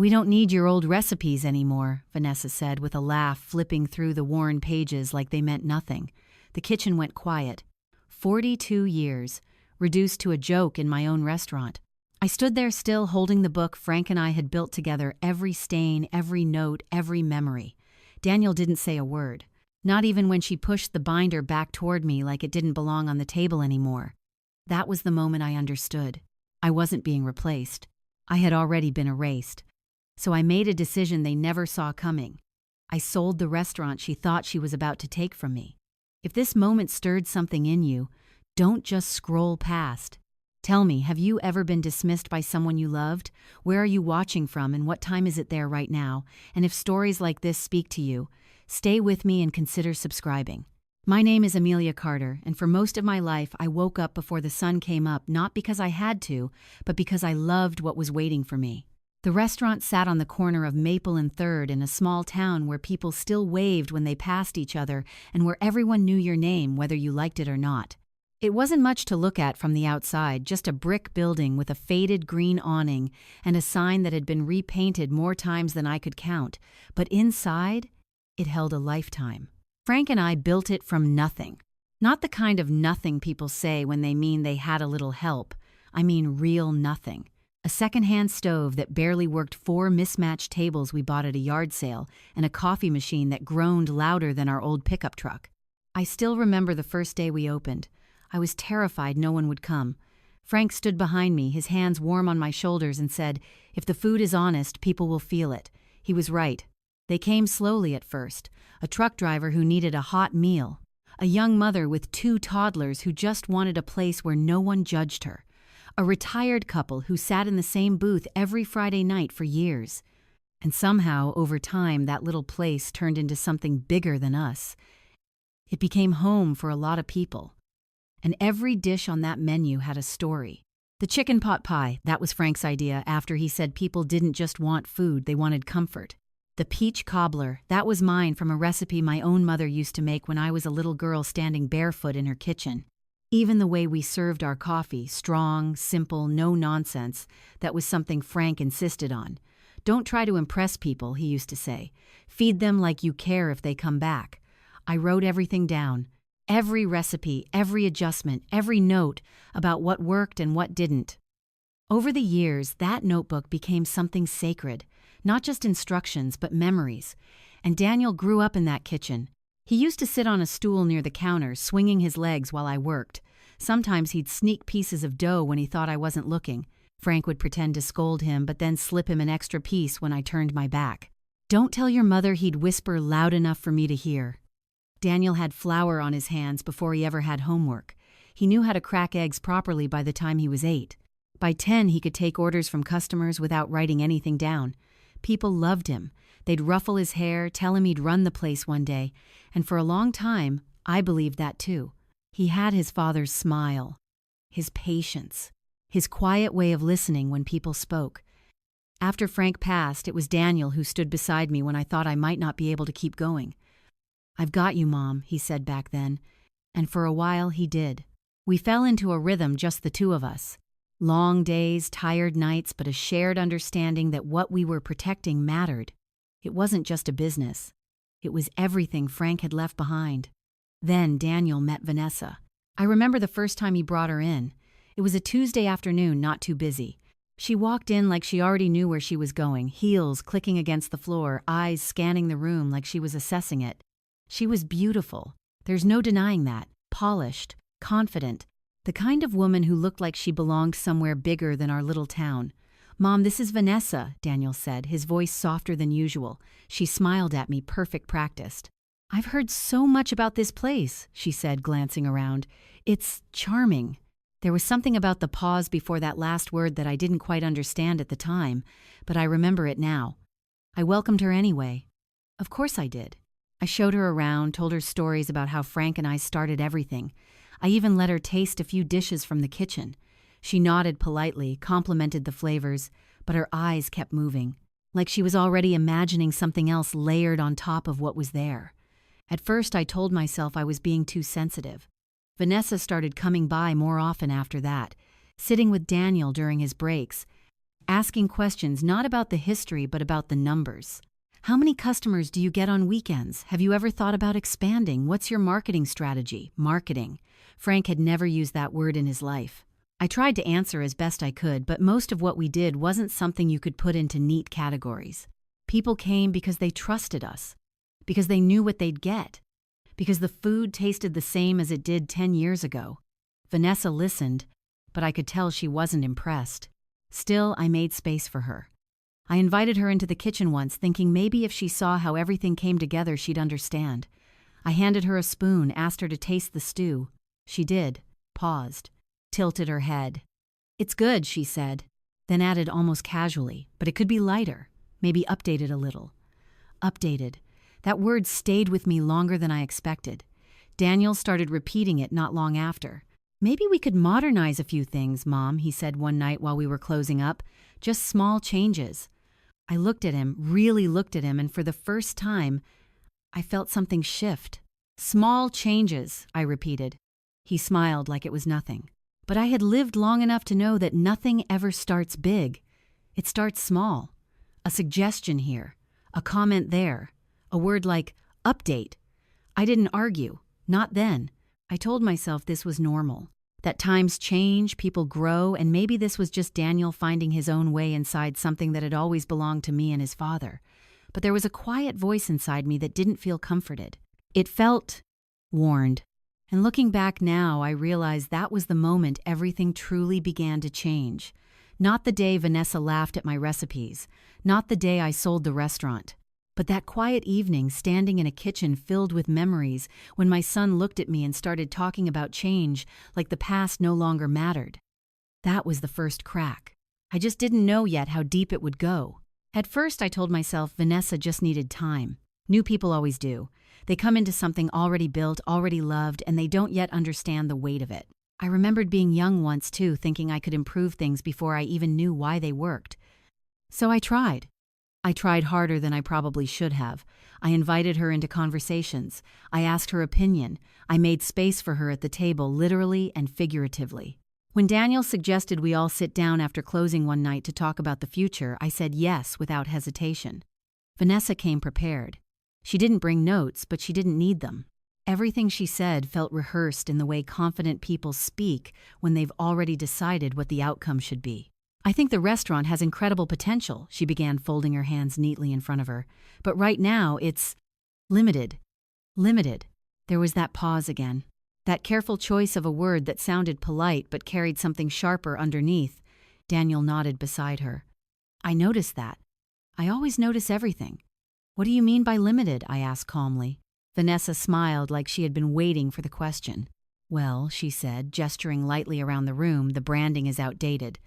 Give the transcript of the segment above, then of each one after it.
"We don't need your old recipes anymore," Vanessa said with a laugh, flipping through the worn pages like they meant nothing. The kitchen went quiet. 42 years, reduced to a joke in my own restaurant. I stood there still holding the book Frank and I had built together, every stain, every note, every memory. Daniel didn't say a word, not even when she pushed the binder back toward me like it didn't belong on the table anymore. That was the moment I understood. I wasn't being replaced. I had already been erased. So I made a decision they never saw coming. I sold the restaurant she thought she was about to take from me. If this moment stirred something in you, don't just scroll past. Tell me, have you ever been dismissed by someone you loved? Where are you watching from and what time is it there right now? And if stories like this speak to you, stay with me and consider subscribing. My name is Amelia Carter, and for most of my life I woke up before the sun came up, not because I had to, but because I loved what was waiting for me. The restaurant sat on the corner of Maple and 3rd in a small town where people still waved when they passed each other and where everyone knew your name whether you liked it or not. It wasn't much to look at from the outside, just a brick building with a faded green awning and a sign that had been repainted more times than I could count. But inside, it held a lifetime. Frank and I built it from nothing. Not the kind of nothing people say when they mean they had a little help. I mean real nothing. A secondhand stove that barely worked 4 mismatched tables we bought at a yard sale, and a coffee machine that groaned louder than our old pickup truck. I still remember the first day we opened. I was terrified no one would come. Frank stood behind me, his hands warm on my shoulders, and said, "If the food is honest, people will feel it." He was right. They came slowly at first. A truck driver who needed a hot meal. A young mother with 2 toddlers who just wanted a place where no one judged her. A retired couple who sat in the same booth every Friday night for years. And somehow, over time, that little place turned into something bigger than us. It became home for a lot of people. And every dish on that menu had a story. The chicken pot pie, that was Frank's idea after he said people didn't just want food, they wanted comfort. The peach cobbler, that was mine from a recipe my own mother used to make when I was a little girl standing barefoot in her kitchen. Even the way we served our coffee, strong, simple, no nonsense, that was something Frank insisted on. "Don't try to impress people," he used to say. "Feed them like you care if they come back." I wrote everything down. Every recipe, every adjustment, every note about what worked and what didn't. Over the years, that notebook became something sacred, not just instructions, but memories. And Daniel grew up in that kitchen. He used to sit on a stool near the counter, swinging his legs while I worked. Sometimes he'd sneak pieces of dough when he thought I wasn't looking. Frank would pretend to scold him, but then slip him an extra piece when I turned my back. "Don't tell your mother," he'd whisper loud enough for me to hear. Daniel had flour on his hands before he ever had homework. He knew how to crack eggs properly by the time he was 8. By 10, he could take orders from customers without writing anything down. People loved him. They'd ruffle his hair, tell him he'd run the place one day, and for a long time, I believed that too. He had his father's smile, his patience, his quiet way of listening when people spoke. After Frank passed, it was Daniel who stood beside me when I thought I might not be able to keep going. "I've got you, Mom," he said back then, and for a while he did. We fell into a rhythm, just the 2 of us. Long days, tired nights, but a shared understanding that what we were protecting mattered. It wasn't just a business. It was everything Frank had left behind. Then Daniel met Vanessa. I remember the first time he brought her in. It was a Tuesday afternoon, not too busy. She walked in like she already knew where she was going, heels clicking against the floor, eyes scanning the room like she was assessing it. She was beautiful. There's no denying that. Polished, confident. The kind of woman who looked like she belonged somewhere bigger than our little town. "Mom, this is Vanessa," Daniel said, his voice softer than usual. She smiled at me, perfect practiced. "I've heard so much about this place," she said, glancing around. "It's charming." There was something about the pause before that last word that I didn't quite understand at the time, but I remember it now. I welcomed her anyway. Of course I did. I showed her around, told her stories about how Frank and I started everything. I even let her taste a few dishes from the kitchen. She nodded politely, complimented the flavors, but her eyes kept moving, like she was already imagining something else layered on top of what was there. At first, I told myself I was being too sensitive. Vanessa started coming by more often after that, sitting with Daniel during his breaks, asking questions not about the history but about the numbers. How many customers do you get on weekends? Have you ever thought about expanding? What's your marketing strategy? Marketing. Frank had never used that word in his life. I tried to answer as best I could, but most of what we did wasn't something you could put into neat categories. People came because they trusted us, because they knew what they'd get, because the food tasted the same as it did 10 years ago. Vanessa listened, but I could tell she wasn't impressed. Still, I made space for her. I invited her into the kitchen once, thinking maybe if she saw how everything came together, she'd understand. I handed her a spoon, asked her to taste the stew. She did, paused, tilted her head. "It's good," she said, then added almost casually, "but it could be lighter, maybe updated a little." Updated. That word stayed with me longer than I expected. Daniel started repeating it not long after. "Maybe we could modernize a few things, Mom," he said one night while we were closing up. "Just small changes." I looked at him, really looked at him, and for the first time, I felt something shift. "Small changes," I repeated. He smiled like it was nothing. But I had lived long enough to know that nothing ever starts big. It starts small. A suggestion here, a comment there, a word like update. I didn't argue, not then. I told myself this was normal, that times change, people grow, and maybe this was just Daniel finding his own way inside something that had always belonged to me and his father. But there was a quiet voice inside me that didn't feel comforted. It felt warned. And looking back now, I realized that was the moment everything truly began to change. Not the day Vanessa laughed at my recipes, not the day I sold the restaurant, but that quiet evening standing in a kitchen filled with memories when my son looked at me and started talking about change like the past no longer mattered. That was the first crack. I just didn't know yet how deep it would go. At first I told myself Vanessa just needed time. New people always do. They come into something already built, already loved, and they don't yet understand the weight of it. I remembered being young once too, thinking I could improve things before I even knew why they worked. So I tried. I tried harder than I probably should have. I invited her into conversations. I asked her opinion. I made space for her at the table, literally and figuratively. When Daniel suggested we all sit down after closing one night to talk about the future, I said yes without hesitation. Vanessa came prepared. She didn't bring notes, but she didn't need them. Everything she said felt rehearsed in the way confident people speak when they've already decided what the outcome should be. "I think the restaurant has incredible potential," she began, folding her hands neatly in front of her. "But right now, it's limited." Limited. There was that pause again. That careful choice of a word that sounded polite but carried something sharper underneath. Daniel nodded beside her. "I noticed that. I always notice everything." "What do you mean by limited?" I asked calmly. Vanessa smiled like she had been waiting for the question. "Well," she said, gesturing lightly around the room, "the branding is outdated.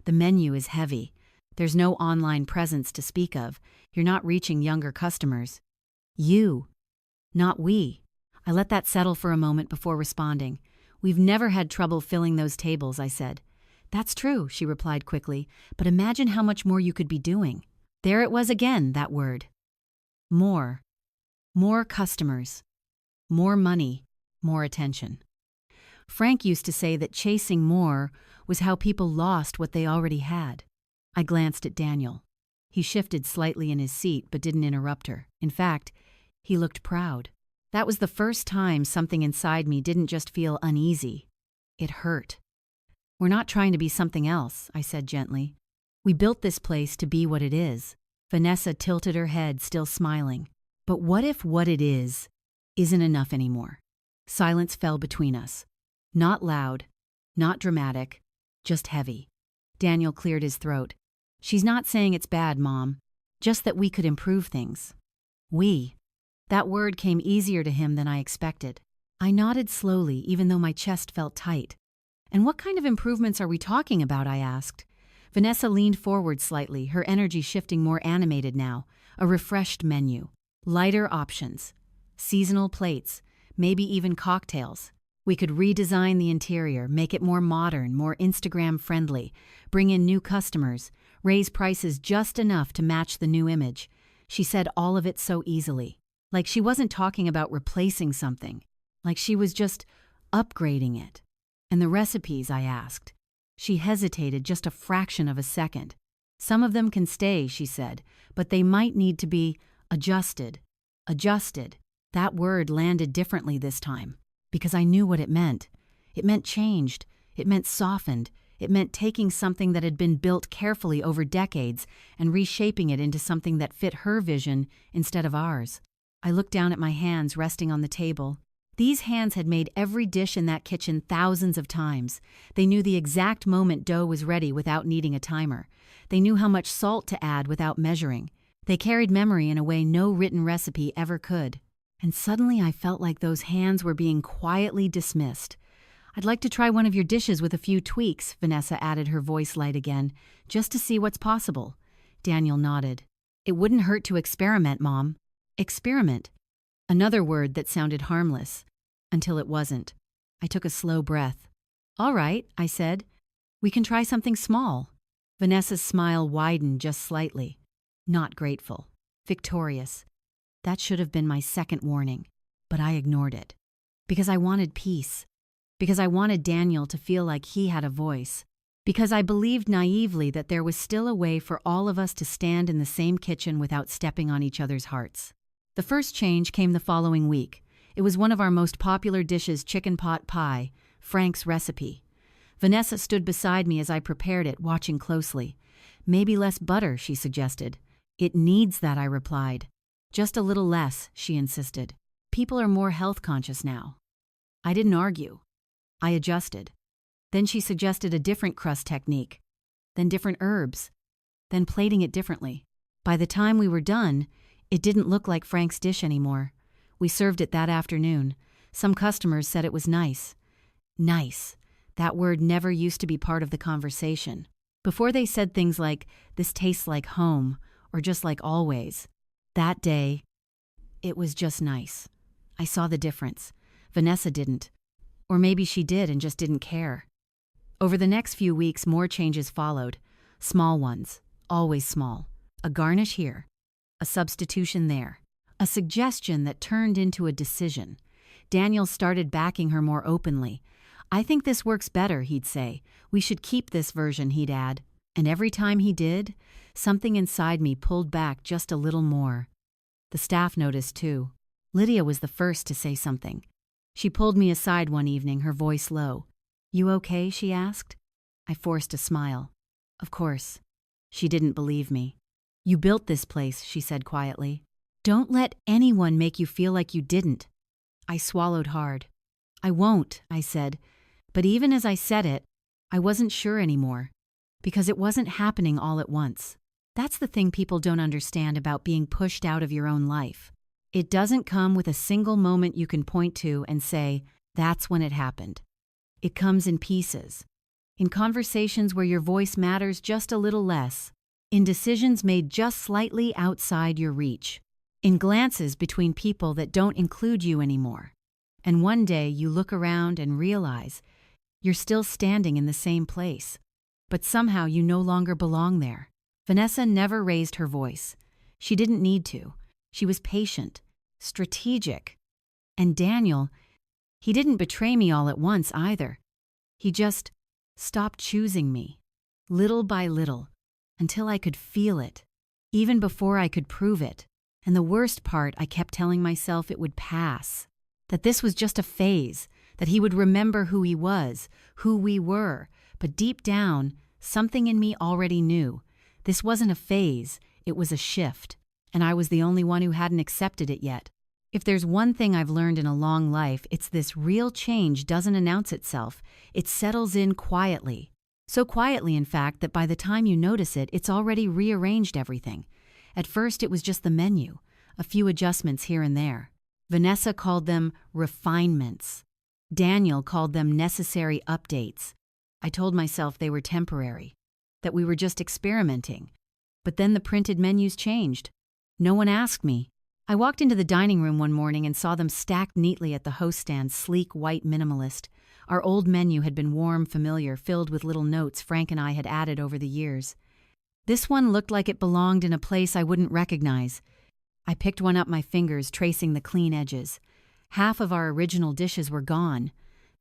The menu is heavy. There's no online presence to speak of. You're not reaching younger customers. You, not we." I let that settle for a moment before responding. "We've never had trouble filling those tables," I said. "That's true," she replied quickly, "but imagine how much more you could be doing." There it was again, that word. More. More customers. More money. More attention. Frank used to say that chasing more was how people lost what they already had. I glanced at Daniel. He shifted slightly in his seat but didn't interrupt her. In fact, he looked proud. That was the first time something inside me didn't just feel uneasy. It hurt. "We're not trying to be something else," I said gently. "We built this place to be what it is." Vanessa tilted her head, still smiling. "But what if what it is isn't enough anymore?" Silence fell between us. Not loud, not dramatic, just heavy. Daniel cleared his throat. "She's not saying it's bad, Mom. Just that we could improve things." We. That word came easier to him than I expected. I nodded slowly, even though my chest felt tight. "And what kind of improvements are we talking about?" I asked. Vanessa leaned forward slightly, her energy shifting more animated now. A refreshed menu. Lighter options. Seasonal plates. Maybe even cocktails. We could redesign the interior, make it more modern, more Instagram-friendly, bring in new customers, raise prices just enough to match the new image. She said all of it so easily. Like she wasn't talking about replacing something. Like she was just upgrading it. "And the recipes?" I asked. She hesitated just a fraction of a second. Some of them can stay, she said, but they might need to be adjusted. Adjusted. That word landed differently this time, because I knew what it meant. It meant changed. It meant softened. It meant taking something that had been built carefully over decades and reshaping it into something that fit her vision instead of ours. I looked down at my hands resting on the table. These hands had made every dish in that kitchen thousands of times. They knew the exact moment dough was ready without needing a timer. They knew how much salt to add without measuring. They carried memory in a way no written recipe ever could. And suddenly I felt like those hands were being quietly dismissed. "I'd like to try one of your dishes with a few tweaks," Vanessa added, her voice light again, "just to see what's possible." Daniel nodded. "It wouldn't hurt to experiment, Mom." Experiment. Another word that sounded harmless. Until it wasn't. I took a slow breath. "All right," I said. "We can try something small." Vanessa's smile widened just slightly. Not grateful. Victorious. That should have been my second warning. But I ignored it. Because I wanted peace. Because I wanted Daniel to feel like he had a voice. Because I believed naively that there was still a way for all of us to stand in the same kitchen without stepping on each other's hearts. The first change came the following week. It was one of our most popular dishes, chicken pot pie, Frank's recipe. Vanessa stood beside me as I prepared it, watching closely. "Maybe less butter," she suggested. "It needs that," I replied. "Just a little less," she insisted. "People are more health conscious now." I didn't argue. I adjusted. Then she suggested a different crust technique, then different herbs, then plating it differently. By the time we were done, it didn't look like Frank's dish anymore. We served it that afternoon. Some customers said it was nice. Nice. That word never used to be part of the conversation. Before they said things like, "This tastes like home," or "just like always." That day, it was just nice. I saw the difference. Vanessa didn't. Or maybe she did and just didn't care. Over the next few weeks, more changes followed. Small ones. Always small. A garnish here. A substitution there. A suggestion that turned into a decision. Daniel started backing her more openly. "I think this works better," he'd say. "We should keep this version," he'd add. And every time he did, something inside me pulled back just a little more. The staff noticed too. Lydia was the first to say something. She pulled me aside one evening, her voice low. "You okay?" she asked. I forced a smile. Of course. She didn't believe me. "You built this place," she said quietly. "Don't let anyone make you feel like you didn't." I swallowed hard. "I won't," I said. But even as I said it, I wasn't sure anymore. Because it wasn't happening all at once. That's the thing people don't understand about being pushed out of your own life. It doesn't come with a single moment you can point to and say, "That's when it happened." It comes in pieces. In conversations where your voice matters just a little less. In decisions made just slightly outside your reach. In glances between people that don't include you anymore. And one day you look around and realize you're still standing in the same place. But somehow you no longer belong there. Vanessa never raised her voice. She didn't need to. She was patient, strategic. And Daniel, he didn't betray me all at once either. He just stopped choosing me, little by little, until I could feel it, even before I could prove it. And the worst part, I kept telling myself it would pass, that this was just a phase, that he would remember who he was, who we were. But deep down, something in me already knew. This wasn't a phase, it was a shift. And I was the only one who hadn't accepted it yet. If there's one thing I've learned in a long life, it's this: real change doesn't announce itself. It settles in quietly. So quietly, in fact, that by the time you notice it, it's already rearranged everything. At first, it was just the menu, a few adjustments here and there. Vanessa called them refinements. Daniel called them necessary updates. I told myself they were temporary, that we were just experimenting. But then the printed menus changed. No one asked me. I walked into the dining room one morning and saw them stacked neatly at the host stand, sleek, white, minimalist. Our old menu had been warm, familiar, filled with little notes Frank and I had added over the years. This one looked like it belonged in a place I wouldn't recognize. I picked one up my fingers, tracing the clean edges. Half of our original dishes were gone.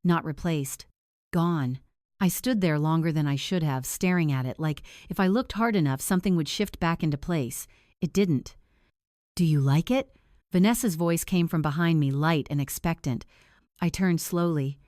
Not replaced. Gone. I stood there longer than I should have, staring at it, like if I looked hard enough, something would shift back into place. It didn't. "Do you like it?" Vanessa's voice came from behind me, light and expectant. I turned slowly.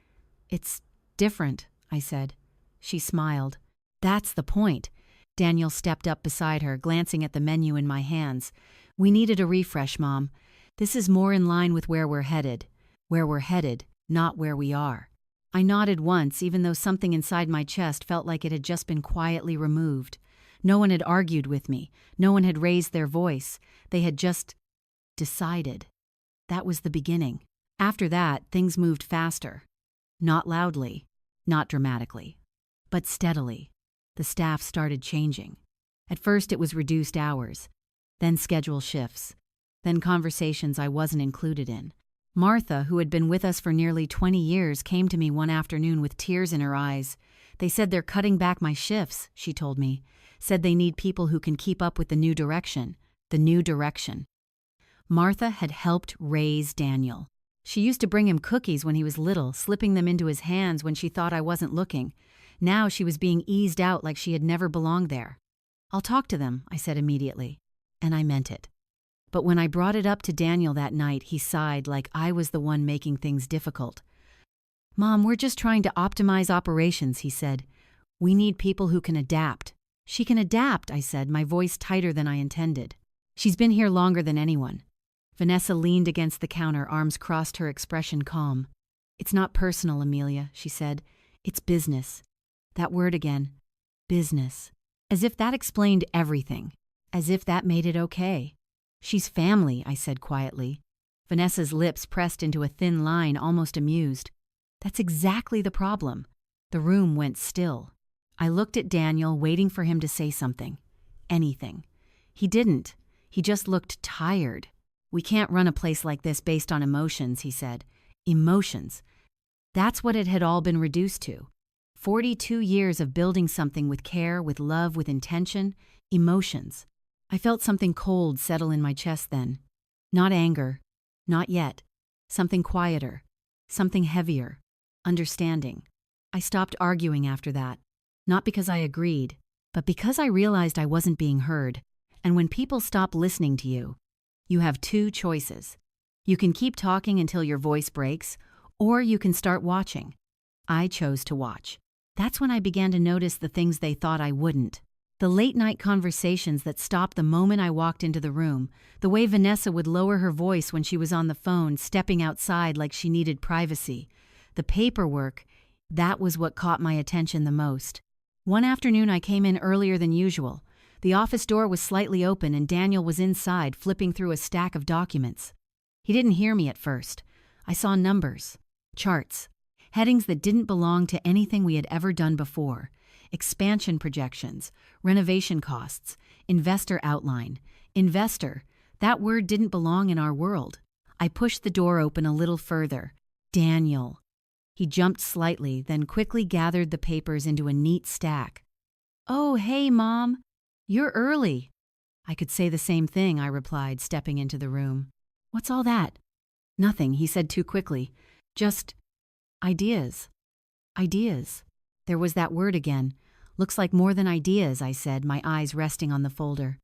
"It's different," I said. She smiled. "That's the point." Daniel stepped up beside her, glancing at the menu in my hands. "We needed a refresh, Mom. This is more in line with where we're headed. Where we're headed, not where we are." I nodded once, even though something inside my chest felt like it had just been quietly removed. No one had argued with me. No one had raised their voice. They had just decided. That was the beginning. After that, things moved faster. Not loudly, not dramatically, but steadily. The staff started changing. At first it was reduced hours, then schedule shifts, then conversations I wasn't included in. Martha, who had been with us for nearly 20 years, came to me one afternoon with tears in her eyes. "They said they're cutting back my shifts," she told me. "Said they need people who can keep up with the new direction." The new direction. Martha had helped raise Daniel. She used to bring him cookies when he was little, slipping them into his hands when she thought I wasn't looking. Now she was being eased out like she had never belonged there. "I'll talk to them," I said immediately. And I meant it. But when I brought it up to Daniel that night, he sighed like I was the one making things difficult. "Mom, we're just trying to optimize operations," he said. "We need people who can adapt." "She can adapt," I said, my voice tighter than I intended. "She's been here longer than anyone." Vanessa leaned against the counter, arms crossed, her expression calm. "It's not personal, Amelia," she said. "It's business." That word again. Business. As if that explained everything. As if that made it okay. "She's family," I said quietly. Vanessa's lips pressed into a thin line, almost amused. "That's exactly the problem." The room went still. I looked at Daniel, waiting for him to say something. Anything. He didn't. He just looked tired. "We can't run a place like this based on emotions," he said. Emotions. That's what it had all been reduced to. 42 years of building something with care, with love, with intention. Emotions. I felt something cold settle in my chest then. Not anger. Not yet. Something quieter. Something heavier. Understanding. I stopped arguing after that. Not because I agreed, but because I realized I wasn't being heard. And when people stop listening to you, you have two choices. You can keep talking until your voice breaks, or you can start watching. I chose to watch. That's when I began to notice the things they thought I wouldn't. The late-night conversations that stopped the moment I walked into the room, the way Vanessa would lower her voice when she was on the phone, stepping outside like she needed privacy. The paperwork, that was what caught my attention the most. One afternoon I came in earlier than usual. The office door was slightly open and Daniel was inside, flipping through a stack of documents. He didn't hear me at first. I saw numbers, charts, headings that didn't belong to anything we had ever done before. Expansion projections, renovation costs, investor outline. Investor, that word didn't belong in our world. I pushed the door open a little further. Daniel. He jumped slightly, then quickly gathered the papers into a neat stack. "Oh, hey, Mom. You're early." I could say the same thing, I replied, stepping into the room. "What's all that?" "Nothing," he said too quickly. "Just ideas. Ideas." There was that word again. "Looks like more than ideas," I said, my eyes resting on the folder.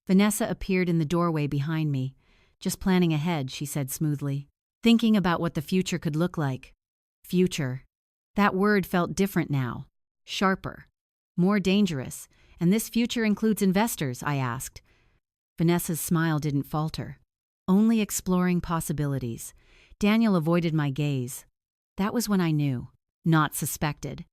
Vanessa appeared in the doorway behind me. "Just planning ahead," she said smoothly. "Thinking about what the future could look like." Future. That word felt different now. Sharper. More dangerous. "And this future includes investors?" I asked. Vanessa's smile didn't falter. "Only exploring possibilities." Daniel avoided my gaze. That was when I knew. Not suspected.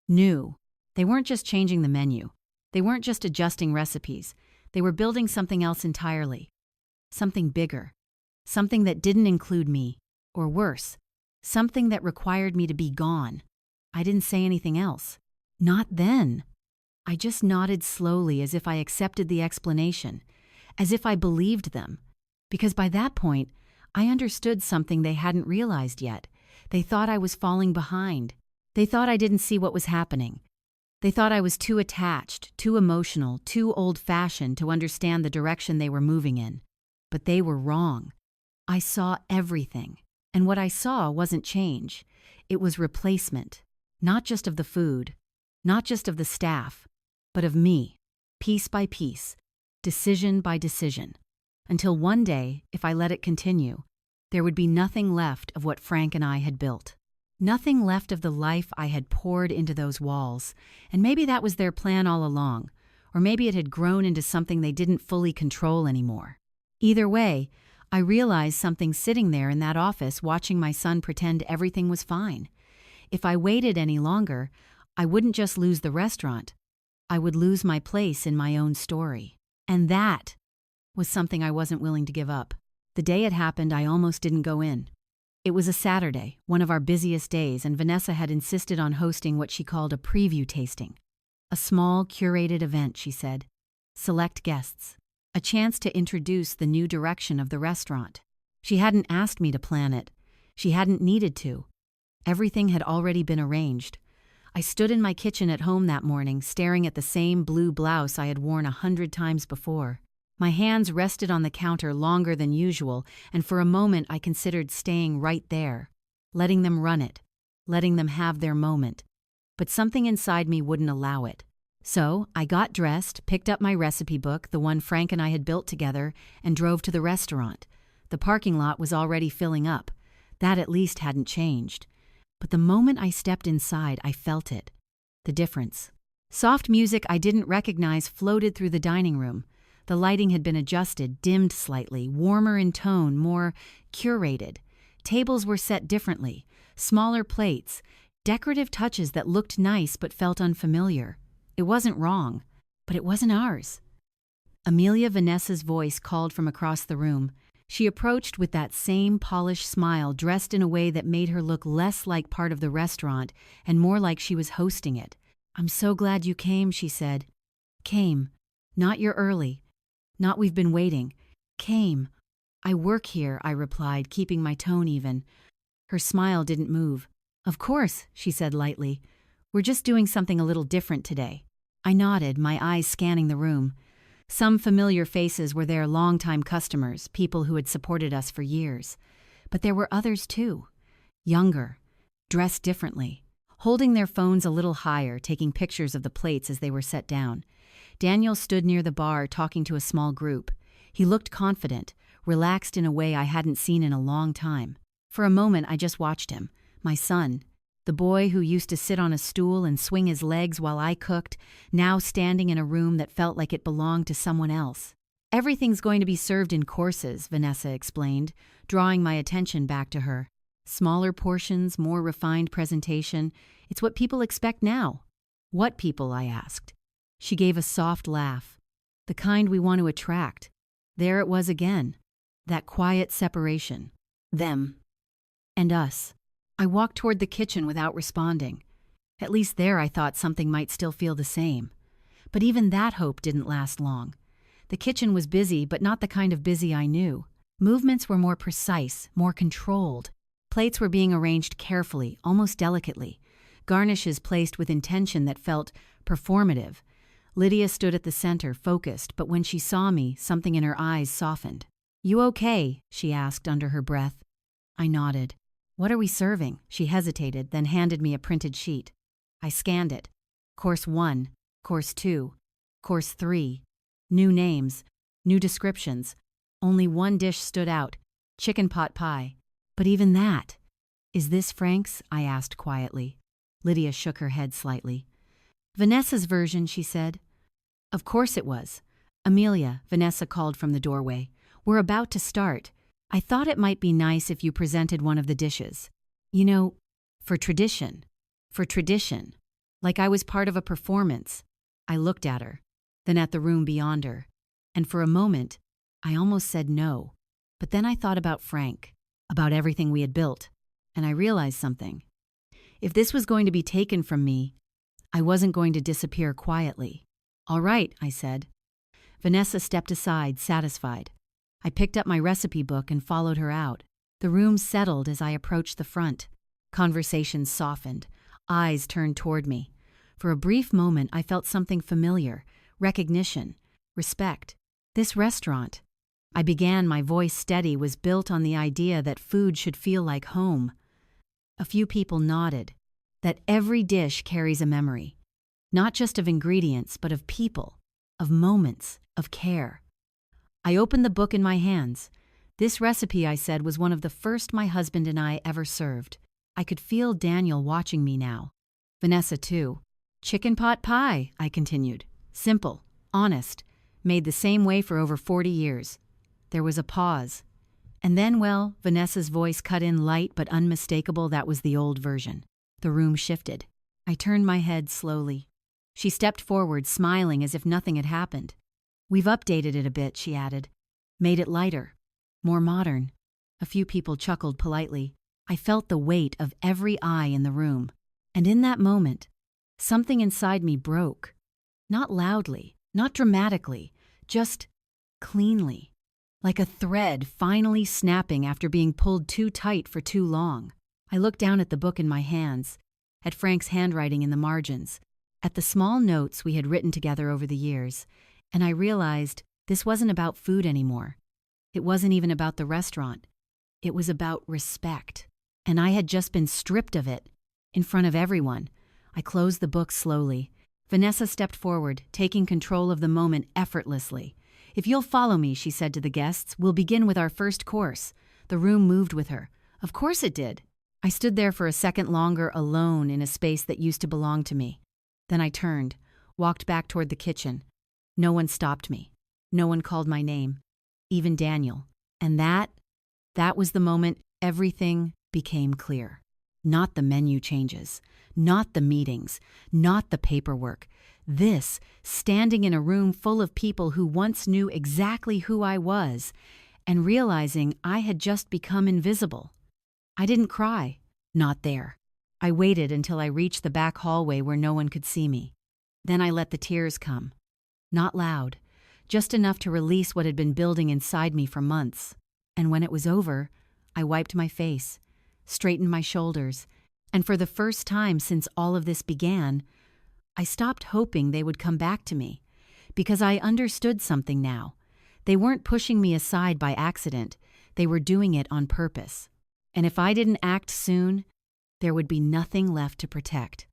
Knew. They weren't just changing the menu. They weren't just adjusting recipes. They were building something else entirely. Something bigger. Something that didn't include me. Or worse, something that required me to be gone. I didn't say anything else. Not then. I just nodded slowly as if I accepted the explanation, as if I believed them. Because by that point, I understood something they hadn't realized yet. They thought I was falling behind. They thought I didn't see what was happening. They thought I was too attached, too emotional, too old-fashioned to understand the direction they were moving in. But they were wrong. I saw everything. And what I saw wasn't change. It was replacement. Not just of the food, not just of the staff, but of me, piece by piece, decision by decision, until one day, if I let it continue, there would be nothing left of what Frank and I had built. Nothing left of the life I had poured into those walls, and maybe that was their plan all along, or maybe it had grown into something they didn't fully control anymore. Either way, I realized something sitting there in that office watching my son pretend everything was fine. If I waited any longer, I wouldn't just lose the restaurant, I would lose my place in my own story. And that was something I wasn't willing to give up. The day it happened, I almost didn't go in. It was a Saturday, one of our busiest days, and Vanessa had insisted on hosting what she called a preview tasting. A small, curated event, she said. Select guests. A chance to introduce the new direction of the restaurant. She hadn't asked me to plan it. She hadn't needed to. Everything had already been arranged. I stood in my kitchen at home that morning, staring at the same blue blouse I had worn 100 times before. My hands rested on the counter longer than usual, and for a moment I considered staying right there, letting them run it, letting them have their moment. But something inside me wouldn't allow it. So I got dressed, picked up my recipe book, the one Frank and I had built together, and drove to the restaurant. The parking lot was already filling up. That at least hadn't changed. But the moment I stepped inside, I felt it. The difference. Soft music I didn't recognize floated through the dining room. The lighting had been adjusted, dimmed slightly, warmer in tone, more curated. Tables were set differently, smaller plates, decorative touches that looked nice but felt unfamiliar. It wasn't wrong, but it wasn't ours. Amelia Vanessa's voice called from across the room. She approached with that same polished smile, dressed in a way that made her look less like part of the restaurant and more like she was hosting it. "I'm so glad you came," she said. "Came. Not you're early. Not we've been waiting. Came. I work here," I replied, keeping my tone even. Her smile didn't move. "Of course," she said lightly. "We're just doing something a little different today." I nodded, my eyes scanning the room. Some familiar faces were there, longtime customers, people who had supported us for years. But there were others too. Younger, dressed differently, holding their phones a little higher, taking pictures of the plates as they were set down. Daniel stood near the bar talking to a small group. He looked confident, relaxed in a way I hadn't seen in a long time. For a moment, I just watched him. My son, the boy who used to sit on a stool and swing his legs while I cooked, now standing in a room that felt like it belonged to someone else. "Everything's going to be served in courses," Vanessa explained, drawing my attention back to her. "Smaller portions, more refined presentation. It's what people expect now." "What people?" I asked. She gave a soft laugh. "The kind we want to attract." There it was again. That quiet separation. Them. And us. I walked toward the kitchen without responding. At least there I thought something might still feel the same. But even that hope didn't last long. The kitchen was busy, but not the kind of busy I knew. Movements were more precise, more controlled. Plates were being arranged carefully, almost delicately. Garnishes placed with intention that felt performative. Lydia stood at the center, focused, but when she saw me, something in her eyes softened. "You okay?" she asked under her breath. I nodded. "What are we serving?" She hesitated, then handed me a printed sheet. I scanned it. Course 1, Course 2, Course 3. New names, new descriptions. Only one dish stood out, chicken pot pie. But even that. "Is this Frank's?" I asked quietly. Lydia shook her head slightly. "Vanessa's version," she said. Of course it was. "Amelia," Vanessa called from the doorway. "We're about to start. I thought it might be nice if you presented one of the dishes. You know, for tradition. For tradition. Like I was part of a performance." I looked at her, then at the room beyond her. And for a moment, I almost said no. But then I thought about Frank, about everything we had built, and I realized something. If this was going to be taken from me, I wasn't going to disappear quietly. "All right," I said. Vanessa stepped aside, satisfied. I picked up my recipe book and followed her out. The room settled as I approached the front. Conversations softened. Eyes turned toward me. For a brief moment, I felt something familiar. Recognition. Respect. This restaurant. I began, my voice steady, was built on the idea that food should feel like home. A few people nodded. that every dish carries a memory, not just of ingredients, but of people, of moments, of care. I opened the book in my hands. This recipe, I said, was one of the first my husband and I ever served. I could feel Daniel watching me now. Vanessa, too. Chicken pot pie, I continued. Simple, honest, made the same way for over 40 years. There was a pause. And then, well, Vanessa's voice cut in light but unmistakable. That was the old version. The room shifted. I turned my head slowly. She stepped forward, smiling as if nothing had happened. We've updated it a bit, she added. Made it lighter, more modern. A few people chuckled politely. I felt the weight of every eye in the room. And in that moment, something inside me broke. Not loudly, not dramatically, just cleanly. Like a thread finally snapping after being pulled too tight for too long. I looked down at the book in my hands, at Frank's handwriting in the margins, at the small notes we had written together over the years, and I realized this wasn't about food anymore. It wasn't even about the restaurant. It was about respect. And I had just been stripped of it, in front of everyone. I closed the book slowly. Vanessa stepped forward, taking control of the moment effortlessly. If you'll follow me, she said to the guests, we'll begin with our first course. The room moved with her. Of course it did. I stood there for a second longer, alone in a space that used to belong to me. Then I turned, walked back toward the kitchen. No one stopped me. No one called my name. Even Daniel. And that was the moment everything became clear. Not the menu changes, not the meetings, not the paperwork. This, standing in a room full of people who once knew exactly who I was, and realizing I had just become invisible. I didn't cry. Not there. I waited until I reached the back hallway where no one could see me. Then I let the tears come. Not loud, just enough to release what had been building inside me for months. And when it was over, I wiped my face, straightened my shoulders, and for the first time since all of this began, I stopped hoping they would come back to me, because I understood something now. They weren't pushing me aside by accident. They were doing it on purpose. And if I didn't act soon, there would be nothing left to protect.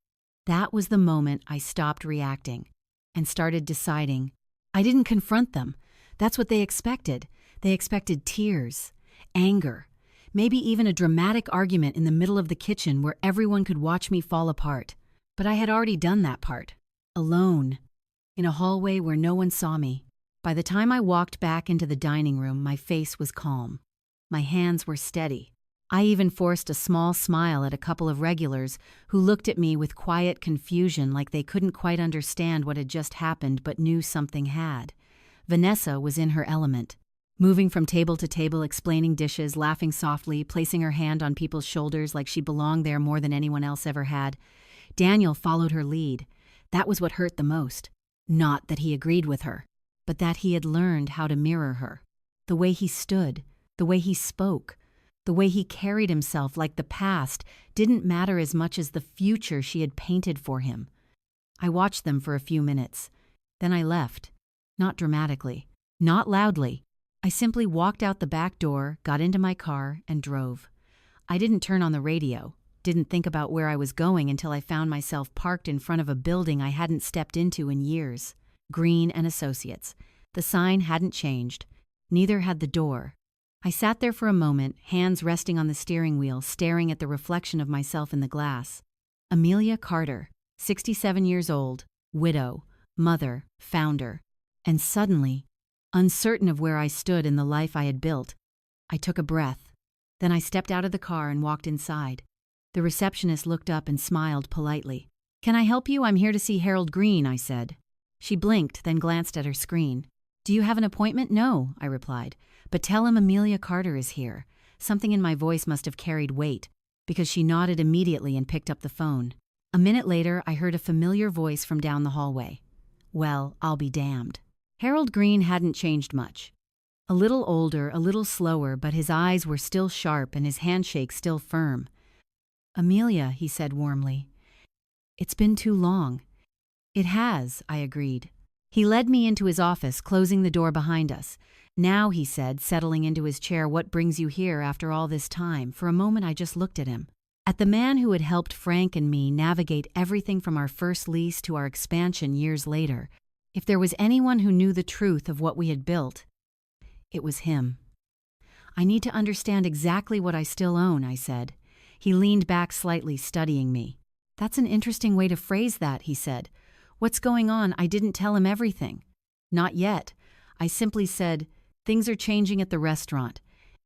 That was the moment I stopped reacting and started deciding. I didn't confront them. That's what they expected. They expected tears, anger, maybe even a dramatic argument in the middle of the kitchen where everyone could watch me fall apart. But I had already done that part, alone, in a hallway where no one saw me. By the time I walked back into the dining room, my face was calm. My hands were steady. I even forced a small smile at a couple of regulars who looked at me with quiet confusion, like they couldn't quite understand what had just happened but knew something had. Vanessa was in her element, moving from table to table, explaining dishes, laughing softly, placing her hand on people's shoulders like she belonged there more than anyone else ever had. Daniel followed her lead. That was what hurt the most. Not that he agreed with her, but that he had learned how to mirror her. The way he stood, the way he spoke, the way he carried himself, like the past didn't matter as much as the future she had painted for him. I watched them for a few minutes. Then I left. Not dramatically, not loudly. I simply walked out the back door, got into my car, and drove. I didn't turn on the radio, didn't think about where I was going until I found myself parked in front of a building I hadn't stepped into in years. Green and Associates. The sign hadn't changed. Neither had the door. I sat there for a moment, hands resting on the steering wheel, staring at the reflection of myself in the glass. Amelia Carter, 67 years old, widow, mother, founder. And suddenly, uncertain of where I stood in the life I had built, I took a breath. Then I stepped out of the car and walked inside. The receptionist looked up and smiled politely. "Can I help you? I'm here to see Harold Green," I said. She blinked, then glanced at her screen. "Do you have an appointment?" "No," I replied. "But tell him Amelia Carter is here." Something in my voice must have carried weight, because she nodded immediately and picked up the phone. A minute later, I heard a familiar voice from down the hallway. Well, I'll be damned. Harold Green hadn't changed much. A little older, a little slower, but his eyes were still sharp and his handshake still firm. "Amelia," he said warmly. "It's been too long." "It has," I agreed. He led me into his office, closing the door behind us. "Now," he said, settling into his chair, "what brings you here after all this time?" For a moment I just looked at him. At the man who had helped Frank and me navigate everything from our first lease to our expansion years later. If there was anyone who knew the truth of what we had built, it was him. I need to understand exactly what I still own, I said. He leaned back slightly, studying me. That's an interesting way to phrase that, he said. What's going on? I didn't tell him everything. Not yet. I simply said, things are changing at the restaurant,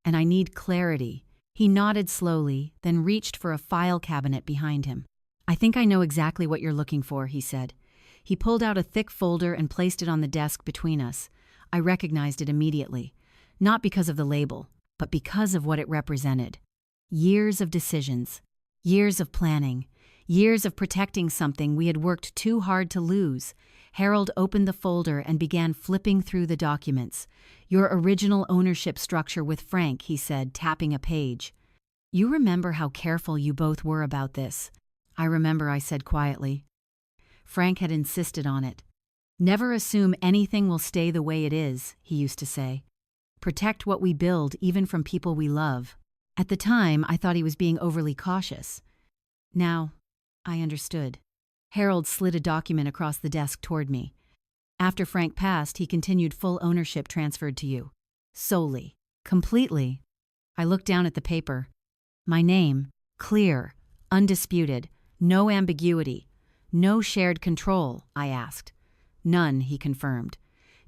and I need clarity. He nodded slowly, then reached for a file cabinet behind him. I think I know exactly what you're looking for, he said. He pulled out a thick folder and placed it on the desk between us. I recognized it immediately, not because of the label, but because of what it represented. Years of decisions, years of planning, years of protecting something we had worked too hard to lose. Harold opened the folder and began flipping through the documents. Your original ownership structure with Frank, he said, tapping a page. You remember how careful you both were about this. I remember, I said quietly. Frank had insisted on it. Never assume anything will stay the way it is, he used to say. Protect what we build, even from people we love. At the time, I thought he was being overly cautious. Now, I understood. Harold slid a document across the desk toward me. After Frank passed, he continued full ownership transferred to you. Solely. Completely. I looked down at the paper. My name, clear, undisputed, no ambiguity. No shared control, I asked. None, he confirmed.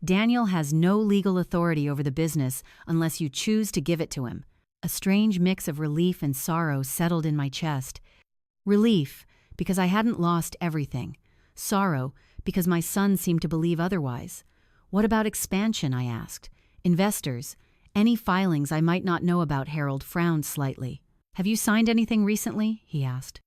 Daniel has no legal authority over the business unless you choose to give it to him. A strange mix of relief and sorrow settled in my chest. Relief, because I hadn't lost everything. Sorrow, because my son seemed to believe otherwise. What about expansion, I asked. Investors, any filings I might not know about? Harold frowned slightly. Have you signed anything recently? He asked.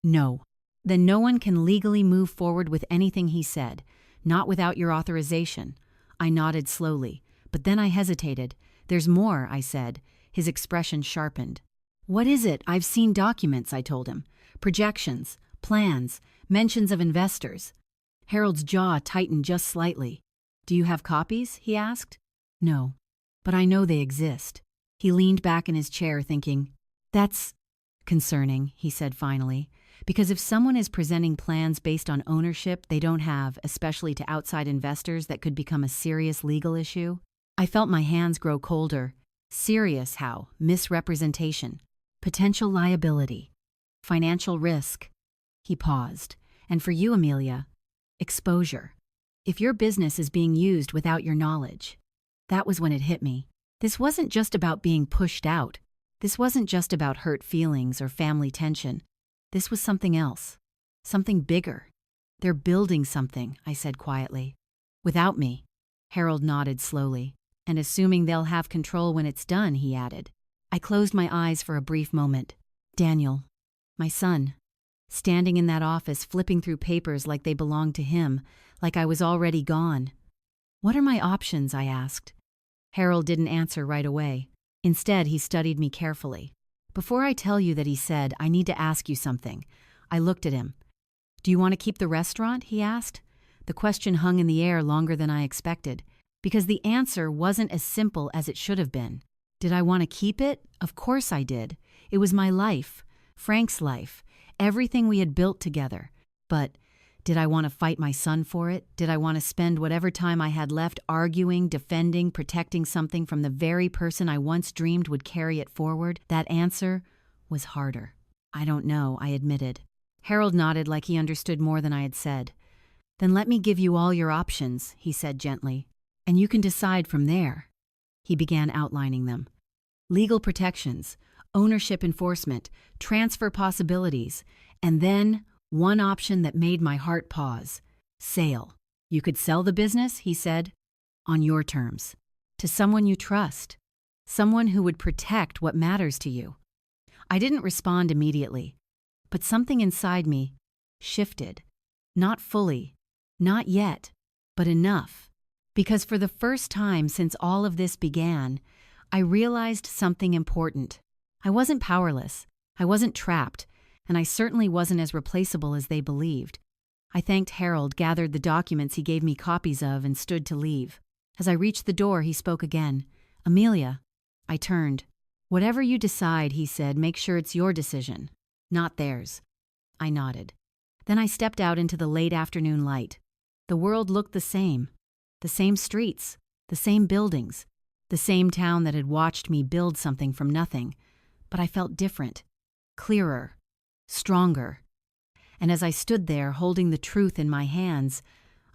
No. Then no one can legally move forward with anything, he said, not without your authorization. I nodded slowly, but then I hesitated. There's more, I said. His expression sharpened. What is it? I've seen documents, I told him. Projections, plans, mentions of investors. Harold's jaw tightened just slightly. Do you have copies? He asked. No, but I know they exist. He leaned back in his chair thinking, that's concerning, he said finally. Because if someone is presenting plans based on ownership they don't have, especially to outside investors, that could become a serious legal issue. I felt my hands grow colder. Serious how? Misrepresentation. Potential liability. Financial risk. He paused. And for you, Amelia, exposure. If your business is being used without your knowledge. That was when it hit me. This wasn't just about being pushed out. This wasn't just about hurt feelings or family tension. This was something else, something bigger. They're building something, I said quietly. Without me. Harold nodded slowly. And assuming they'll have control when it's done, he added. I closed my eyes for a brief moment. Daniel, my son, standing in that office flipping through papers like they belonged to him, like I was already gone. What are my options? I asked. Harold didn't answer right away. Instead, he studied me carefully. Before I tell you that, he said, I need to ask you something. I looked at him. Do you want to keep the restaurant? He asked. The question hung in the air longer than I expected, because the answer wasn't as simple as it should have been. Did I want to keep it? Of course I did. It was my life, Frank's life, everything we had built together. But did I want to fight my son for it? Did I want to spend whatever time I had left arguing, defending, protecting something from the very person I once dreamed would carry it forward? That answer was harder. I don't know, I admitted. Harold nodded like he understood more than I had said. Then let me give you all your options, he said gently, and you can decide from there. He began outlining them. Legal protections, ownership enforcement, transfer possibilities, and then one option that made my heart pause. Sale. You could sell the business, he said, on your terms, to someone you trust, someone who would protect what matters to you. I didn't respond immediately, but something inside me shifted. Not fully, not yet, but enough. Because for the first time since all of this began, I realized something important. I wasn't powerless. I wasn't trapped. And I certainly wasn't as replaceable as they believed. I thanked Harold, gathered the documents he gave me copies of, and stood to leave. As I reached the door, he spoke again. Amelia. I turned. Whatever you decide, he said, make sure it's your decision. Not theirs. I nodded. Then I stepped out into the late afternoon light. The world looked the same. The same streets, the same buildings, the same town that had watched me build something from nothing. But I felt different, clearer, stronger. And as I stood there holding the truth in my hands,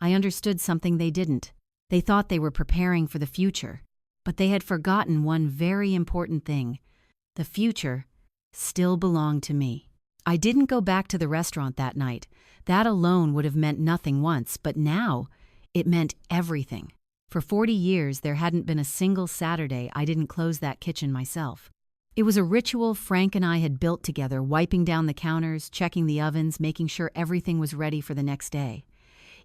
I understood something they didn't. They thought they were preparing for the future, but they had forgotten one very important thing. The future still belonged to me. I didn't go back to the restaurant that night. That alone would have meant nothing once, but now it meant everything. For 40 years, there hadn't been a single Saturday I didn't close that kitchen myself. It was a ritual Frank and I had built together, wiping down the counters, checking the ovens, making sure everything was ready for the next day.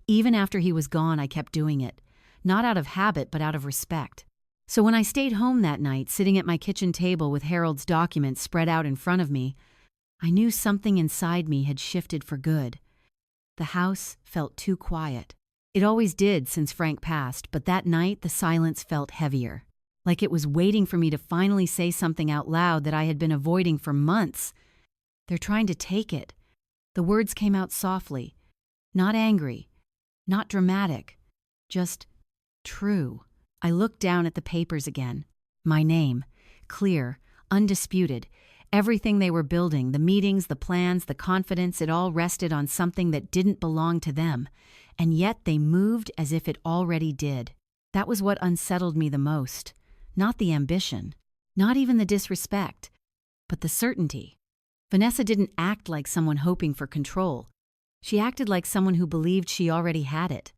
Even after he was gone, I kept doing it, not out of habit, but out of respect. So when I stayed home that night, sitting at my kitchen table with Harold's documents spread out in front of me, I knew something inside me had shifted for good. The house felt too quiet. It always did since Frank passed, but that night the silence felt heavier, like it was waiting for me to finally say something out loud that I had been avoiding for months. They're trying to take it. The words came out softly, not angry, not dramatic, just true. I looked down at the papers again. My name, clear, undisputed. Everything they were building, the meetings, the plans, the confidence, it all rested on something that didn't belong to them, and yet they moved as if it already did. That was what unsettled me the most. Not the ambition, not even the disrespect, but the certainty. Vanessa didn't act like someone hoping for control. She acted like someone who believed she already had it.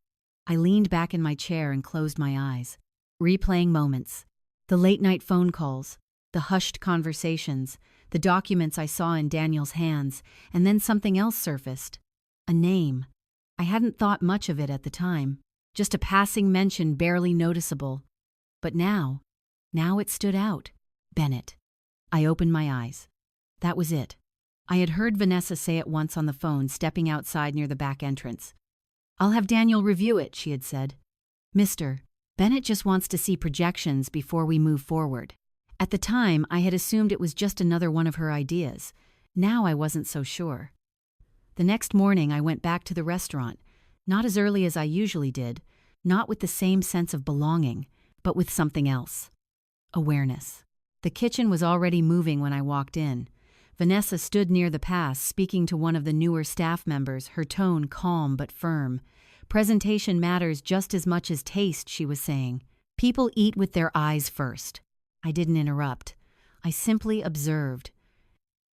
I leaned back in my chair and closed my eyes, replaying moments. The late-night phone calls, the hushed conversations, the documents I saw in Daniel's hands, and then something else surfaced. A name. I hadn't thought much of it at the time, just a passing mention barely noticeable. But now it stood out. Bennett. I opened my eyes. That was it. I had heard Vanessa say it once on the phone, stepping outside near the back entrance. "I'll have Daniel review it," she had said. "Mister, Bennett just wants to see projections before we move forward." At the time, I had assumed it was just another one of her ideas. Now I wasn't so sure. The next morning, I went back to the restaurant, not as early as I usually did, not with the same sense of belonging, but with something else. Awareness. The kitchen was already moving when I walked in. Vanessa stood near the pass, speaking to one of the newer staff members, her tone calm but firm. "Presentation matters just as much as taste," she was saying. "People eat with their eyes first." I didn't interrupt. I simply observed.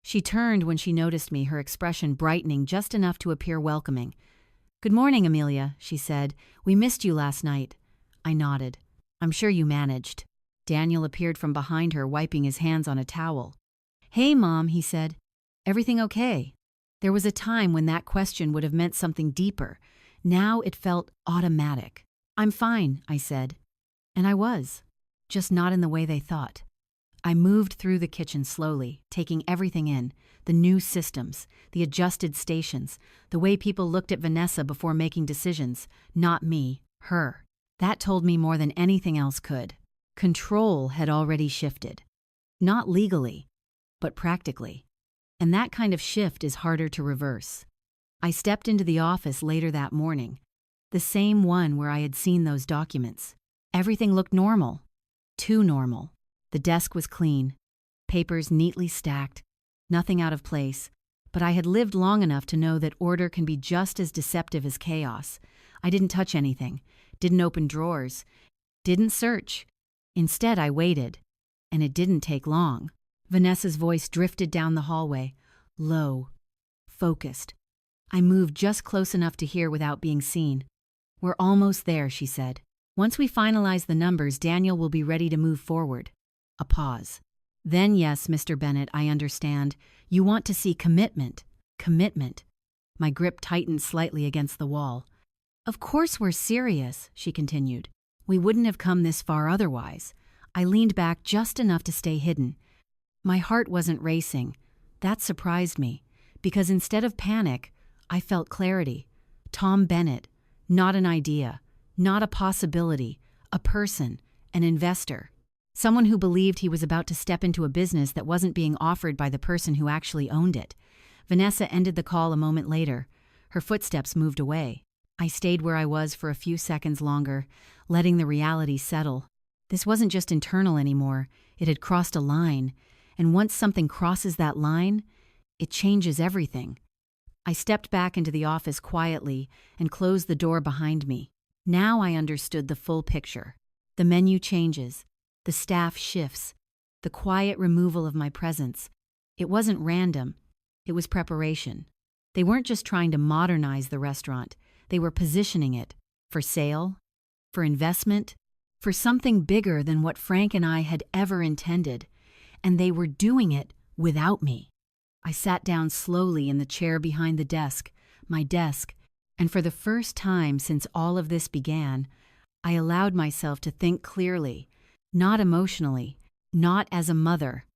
She turned when she noticed me, her expression brightening just enough to appear welcoming. "Good morning, Amelia," she said. "We missed you last night." I nodded. "I'm sure you managed." Daniel appeared from behind her, wiping his hands on a towel. "Hey, Mom," he said. "Everything okay?" There was a time when that question would have meant something deeper. Now it felt automatic. "I'm fine," I said. And I was, just not in the way they thought. I moved through the kitchen slowly, taking everything in, the new systems, the adjusted stations, the way people looked at Vanessa before making decisions, not me, her. That told me more than anything else could. Control had already shifted. Not legally, but practically. And that kind of shift is harder to reverse. I stepped into the office later that morning, the same one where I had seen those documents. Everything looked normal. Too normal. The desk was clean, papers neatly stacked, nothing out of place, but I had lived long enough to know that order can be just as deceptive as chaos. I didn't touch anything, didn't open drawers, didn't search. Instead, I waited, and it didn't take long. Vanessa's voice drifted down the hallway, low, focused. I moved just close enough to hear without being seen. "We're almost there," she said. "Once we finalize the numbers, Daniel will be ready to move forward." A pause. "Then yes, Mr. Bennett, I understand. You want to see commitment. Commitment." My grip tightened slightly against the wall. "Of course we're serious," she continued. "We wouldn't have come this far otherwise." I leaned back just enough to stay hidden. My heart wasn't racing. That surprised me, because instead of panic, I felt clarity. Tom Bennett, not an idea, not a possibility, a person, an investor. Someone who believed he was about to step into a business that wasn't being offered by the person who actually owned it. Vanessa ended the call a moment later. Her footsteps moved away. I stayed where I was for a few seconds longer, letting the reality settle. This wasn't just internal anymore. It had crossed a line, and once something crosses that line, it changes everything. I stepped back into the office quietly and closed the door behind me. Now I understood the full picture. The menu changes, the staff shifts, the quiet removal of my presence. It wasn't random. It was preparation. They weren't just trying to modernize the restaurant. They were positioning it for sale, for investment, for something bigger than what Frank and I had ever intended. And they were doing it without me. I sat down slowly in the chair behind the desk, my desk, and for the first time since all of this began, I allowed myself to think clearly, not emotionally, not as a mother,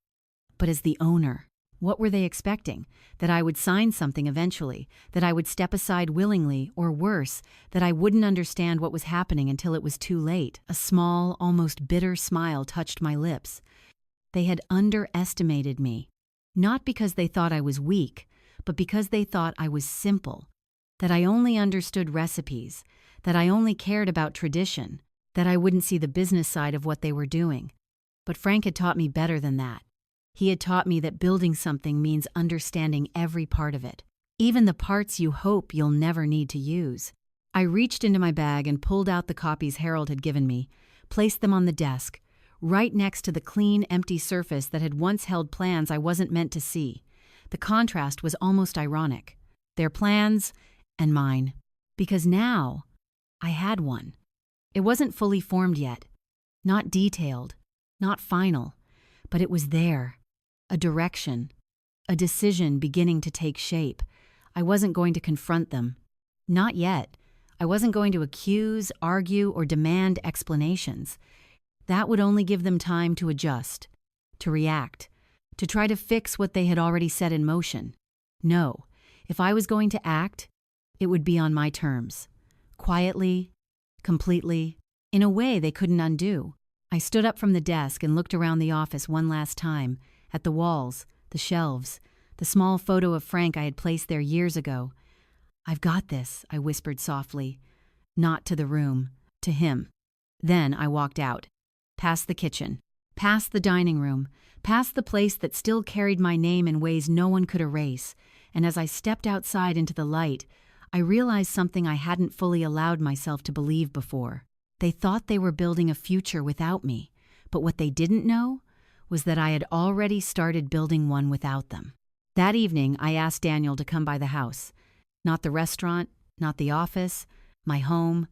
but as the owner. What were they expecting? That I would sign something eventually, that I would step aside willingly, or worse, that I wouldn't understand what was happening until it was too late. A small, almost bitter smile touched my lips. They had underestimated me, not because they thought I was weak, but because they thought I was simple, that I only understood recipes, that I only cared about tradition, that I wouldn't see the business side of what they were doing. But Frank had taught me better than that. He had taught me that building something means understanding every part of it, even the parts you hope you'll never need to use. I reached into my bag and pulled out the copies Harold had given me, placed them on the desk, right next to the clean, empty surface that had once held plans I wasn't meant to see. The contrast was almost ironic. Their plans and mine. Because now, I had one. It wasn't fully formed yet. Not detailed. Not final. But it was there. A direction. A decision beginning to take shape. I wasn't going to confront them. Not yet. I wasn't going to accuse, argue, or demand explanations. That would only give them time to adjust, to react, to try to fix what they had already set in motion. No, if I was going to act, it would be on my terms. Quietly, completely, in a way they couldn't undo. I stood up from the desk and looked around the office one last time, at the walls, the shelves, the small photo of Frank I had placed there years ago. "I've got this," I whispered softly, not to the room, to him. Then I walked out, past the kitchen, past the dining room, past the place that still carried my name in ways no one could erase, and as I stepped outside into the light, I realized something I hadn't fully allowed myself to believe before. They thought they were building a future without me, but what they didn't know was that I had already started building one without them. That evening, I asked Daniel to come by the house. Not the restaurant, not the office, my home.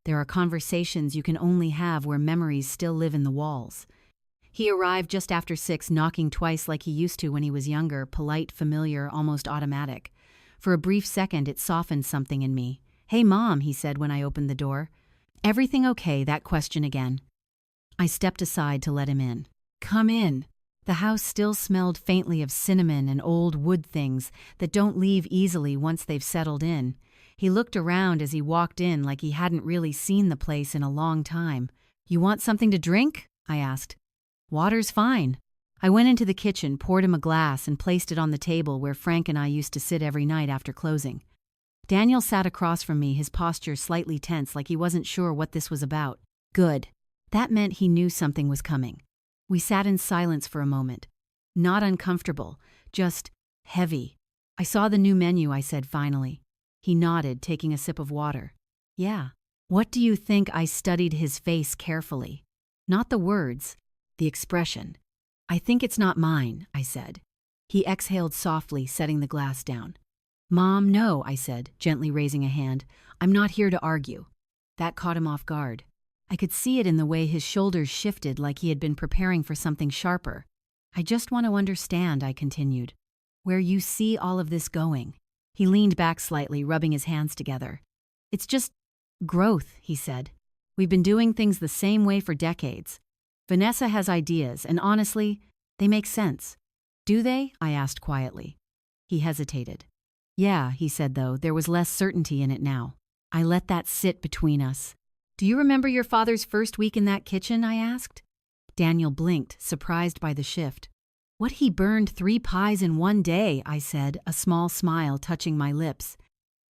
There are conversations you can only have where memories still live in the walls. He arrived just after 6, knocking twice like he used to when he was younger, polite, familiar, almost automatic. For a brief second, it softened something in me. "Hey, Mom," he said when I opened the door. "Everything okay?" That question again. I stepped aside to let him in. "Come in." The house still smelled faintly of cinnamon and old wood things that don't leave easily once they've settled in. He looked around as he walked in like he hadn't really seen the place in a long time. "You want something to drink?" I asked. "Water's fine." I went into the kitchen, poured him a glass, and placed it on the table where Frank and I used to sit every night after closing. Daniel sat across from me, his posture slightly tense like he wasn't sure what this was about. Good. That meant he knew something was coming. We sat in silence for a moment. Not uncomfortable, just heavy. "I saw the new menu," I said finally. He nodded, taking a sip of water. "Yeah." What do you think? I studied his face carefully. Not the words, the expression. "I think it's not mine," I said. He exhaled softly, setting the glass down. "Mom, no," I said, gently raising a hand. "I'm not here to argue." That caught him off guard. I could see it in the way his shoulders shifted like he had been preparing for something sharper. "I just want to understand," I continued, "where you see all of this going." He leaned back slightly, rubbing his hands together. "It's just growth," he said. "We've been doing things the same way for decades. Vanessa has ideas, and honestly, they make sense." "Do they?" I asked quietly. He hesitated. "Yeah," he said, though there was less certainty in it now. I let that sit between us. "Do you remember your father's first week in that kitchen?" I asked. Daniel blinked, surprised by the shift. What, he burned 3 pies in one day, I said, a small smile touching my lips.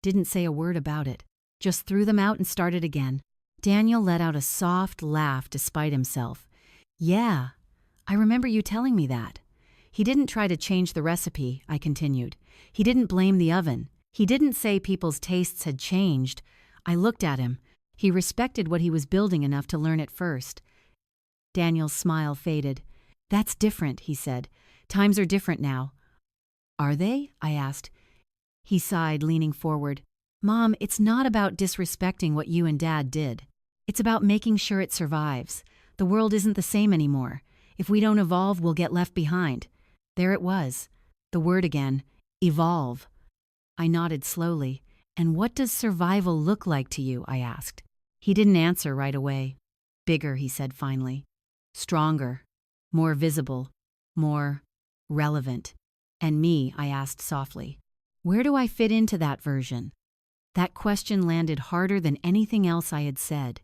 Didn't say a word about it. Just threw them out and started again. Daniel let out a soft laugh despite himself. Yeah, I remember you telling me that. He didn't try to change the recipe, I continued. He didn't blame the oven. He didn't say people's tastes had changed. I looked at him. He respected what he was building enough to learn it first. Daniel's smile faded. That's different, he said. Times are different now. Are they? I asked. He sighed, leaning forward. Mom, it's not about disrespecting what you and Dad did. It's about making sure it survives. The world isn't the same anymore. If we don't evolve, we'll get left behind. There it was. The word again. Evolve. I nodded slowly. And what does survival look like to you? I asked. He didn't answer right away. Bigger, he said finally. Stronger. More visible. More relevant. And me, I asked softly. Where do I fit into that version? That question landed harder than anything else I had said.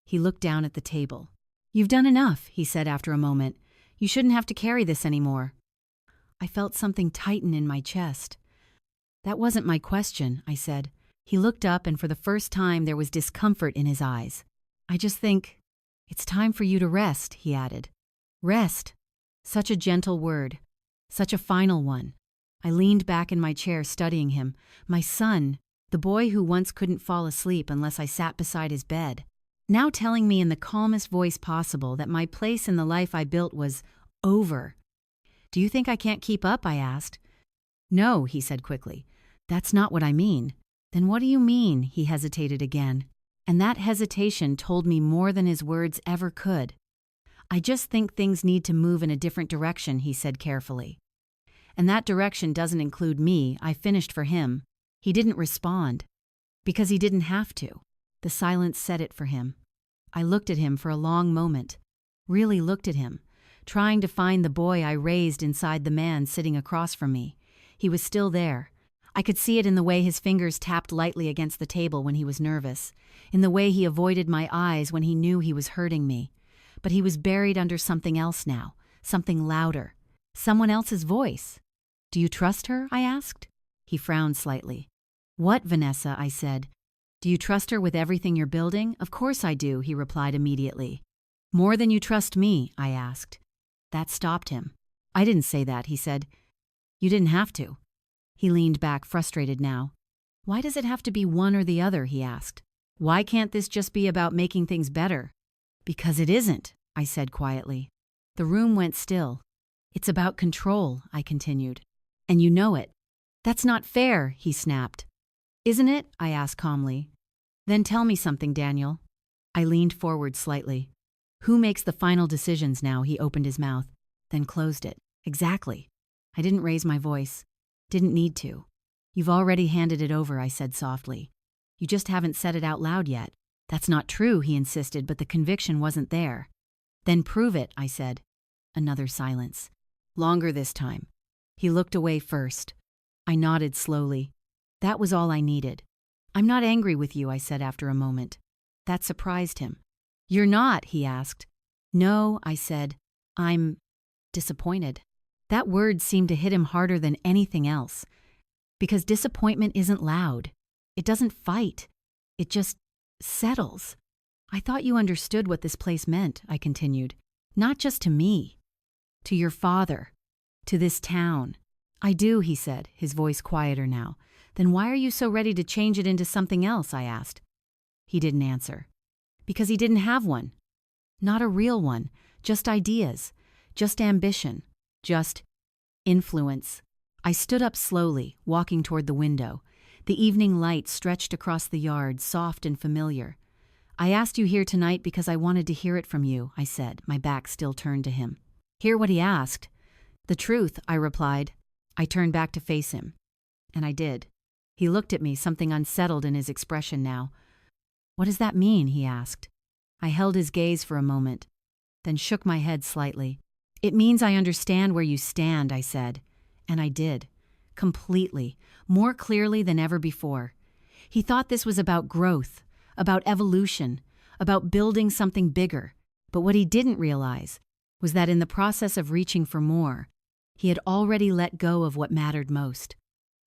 He looked down at the table. You've done enough, he said after a moment. You shouldn't have to carry this anymore. I felt something tighten in my chest. That wasn't my question, I said. He looked up, and for the first time there was discomfort in his eyes. I just think, it's time for you to rest, he added. Rest. Such a gentle word. Such a final one. I leaned back in my chair studying him. My son, the boy who once couldn't fall asleep unless I sat beside his bed, now telling me in the calmest voice possible that my place in the life I built was over. Do you think I can't keep up? I asked. No, he said quickly. That's not what I mean. Then what do you mean? He hesitated again. And that hesitation told me more than his words ever could. I just think things need to move in a different direction, he said carefully. And that direction doesn't include me. I finished for him. He didn't respond. Because he didn't have to. The silence said it for him. I looked at him for a long moment. Really looked at him, trying to find the boy I raised inside the man sitting across from me. He was still there. I could see it in the way his fingers tapped lightly against the table when he was nervous, in the way he avoided my eyes when he knew he was hurting me. But he was buried under something else now, something louder, someone else's voice. Do you trust her? I asked. He frowned slightly. What, Vanessa? I said. Do you trust her with everything you're building? Of course I do, he replied immediately. More than you trust me? I asked. That stopped him. I didn't say that, he said. You didn't have to. He leaned back, frustrated now. Why does it have to be one or the other? He asked. Why can't this just be about making things better? Because it isn't, I said quietly. The room went still. It's about control, I continued. And you know it. That's not fair, he snapped. Isn't it? I asked calmly. Then tell me something, Daniel. I leaned forward slightly. Who makes the final decisions now? He opened his mouth, then closed it. Exactly. I didn't raise my voice. Didn't need to. You've already handed it over, I said softly. You just haven't said it out loud yet. That's not true, he insisted, but the conviction wasn't there. Then prove it, I said. Another silence. Longer this time. He looked away first. I nodded slowly. That was all I needed. I'm not angry with you, I said after a moment. That surprised him. You're not, he asked. No, I said. I'm disappointed. That word seemed to hit him harder than anything else. Because disappointment isn't loud. It doesn't fight. It just settles. I thought you understood what this place meant, I continued. Not just to me. To your father. To this town. I do, he said, his voice quieter now. Then why are you so ready to change it into something else? I asked. He didn't answer. Because he didn't have one. Not a real one. Just ideas. Just ambition. Just influence. I stood up slowly, walking toward the window. The evening light stretched across the yard, soft and familiar. I asked you here tonight because I wanted to hear it from you, I said, my back still turned to him. Hear what he asked. The truth, I replied. I turned back to face him. And I did. He looked at me, something unsettled in his expression now. What does that mean? He asked. I held his gaze for a moment, then shook my head slightly. It means I understand where you stand, I said. And I did. Completely. More clearly than ever before. He thought this was about growth, about evolution, about building something bigger. But what he didn't realize was that in the process of reaching for more, He had already let go of what mattered most.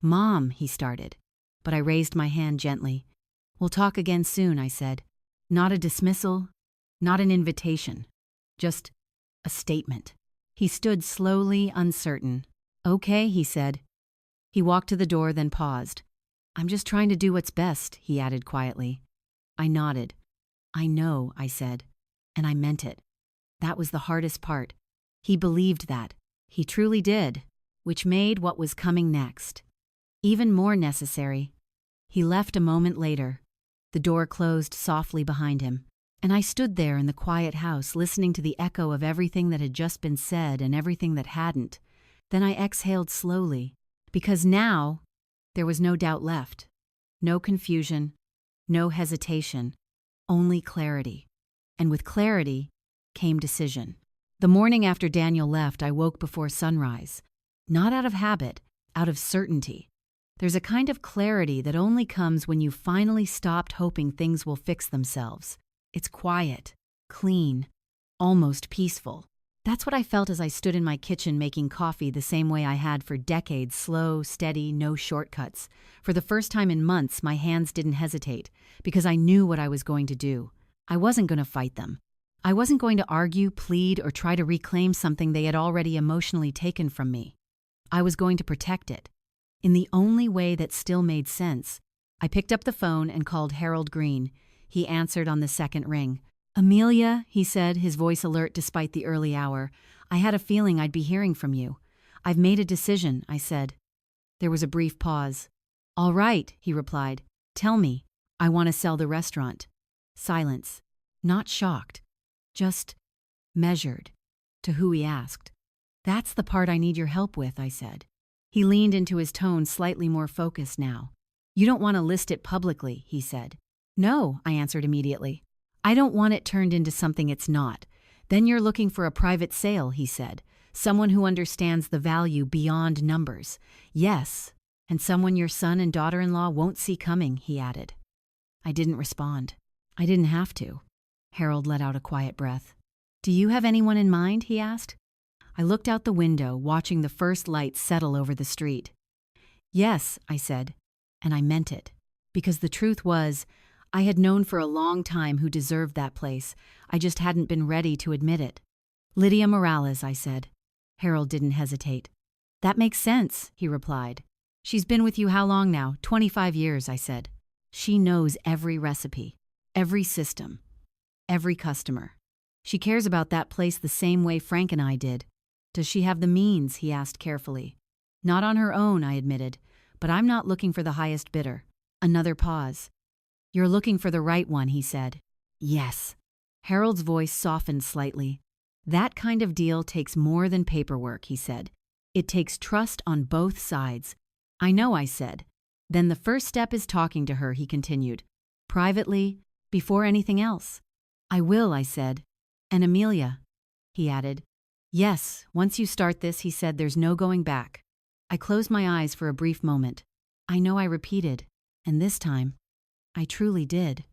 "Mom," he started, but I raised my hand gently. "We'll talk again soon," I said. Not a dismissal, not an invitation, just a statement. He stood slowly, uncertain. "Okay," he said. He walked to the door, then paused. "I'm just trying to do what's best," he added quietly. I nodded. "I know," I said, and I meant it. That was the hardest part. He believed that. He truly did, which made what was coming next even more necessary. He left a moment later. The door closed softly behind him, and I stood there in the quiet house listening to the echo of everything that had just been said and everything that hadn't. Then I exhaled slowly, because now there was no doubt left. No confusion, no hesitation, only clarity. And with clarity came decision. The morning after Daniel left, I woke before sunrise. Not out of habit, out of certainty. There's a kind of clarity that only comes when you finally stopped hoping things will fix themselves. It's quiet, clean, almost peaceful. That's what I felt as I stood in my kitchen making coffee the same way I had for decades, slow, steady, no shortcuts. For the first time in months, my hands didn't hesitate, because I knew what I was going to do. I wasn't going to fight them. I wasn't going to argue, plead, or try to reclaim something they had already emotionally taken from me. I was going to protect it. In the only way that still made sense, I picked up the phone and called Harold Green. He answered on the second ring. "Amelia," he said, his voice alert despite the early hour, "I had a feeling I'd be hearing from you." "I've made a decision," I said. There was a brief pause. "All right," he replied. "Tell me." "I want to sell the restaurant." Silence. Not shocked. Just measured. To who he asked. "That's the part I need your help with," I said. He leaned into his tone, slightly more focused now. "You don't want to list it publicly," he said. "No," I answered immediately. "I don't want it turned into something it's not." "Then you're looking for a private sale," he said. "Someone who understands the value beyond numbers." "Yes, and someone your son and daughter-in-law won't see coming," he added. I didn't respond. I didn't have to. Harold let out a quiet breath. "Do you have anyone in mind?" he asked. I looked out the window, watching the first lights settle over the street. "Yes," I said, and I meant it. Because the truth was, I had known for a long time who deserved that place. I just hadn't been ready to admit it. "Lydia Morales," I said. Harold didn't hesitate. "That makes sense," he replied. "She's been with you how long now?" 25 years, I said. "She knows every recipe, every system, every customer. She cares about that place the same way Frank and I did." "Does she have the means?" he asked carefully. "Not on her own," I admitted, "but I'm not looking for the highest bidder." Another pause. "You're looking for the right one," he said. "Yes." Harold's voice softened slightly. "That kind of deal takes more than paperwork," he said. "It takes trust on both sides." "I know," I said. "Then the first step is talking to her," he continued. "Privately, before anything else." "I will," I said. "And Amelia," he added. "Yes, once you start this," he said, "there's no going back." I closed my eyes for a brief moment. I know I repeated, and this time, I truly did.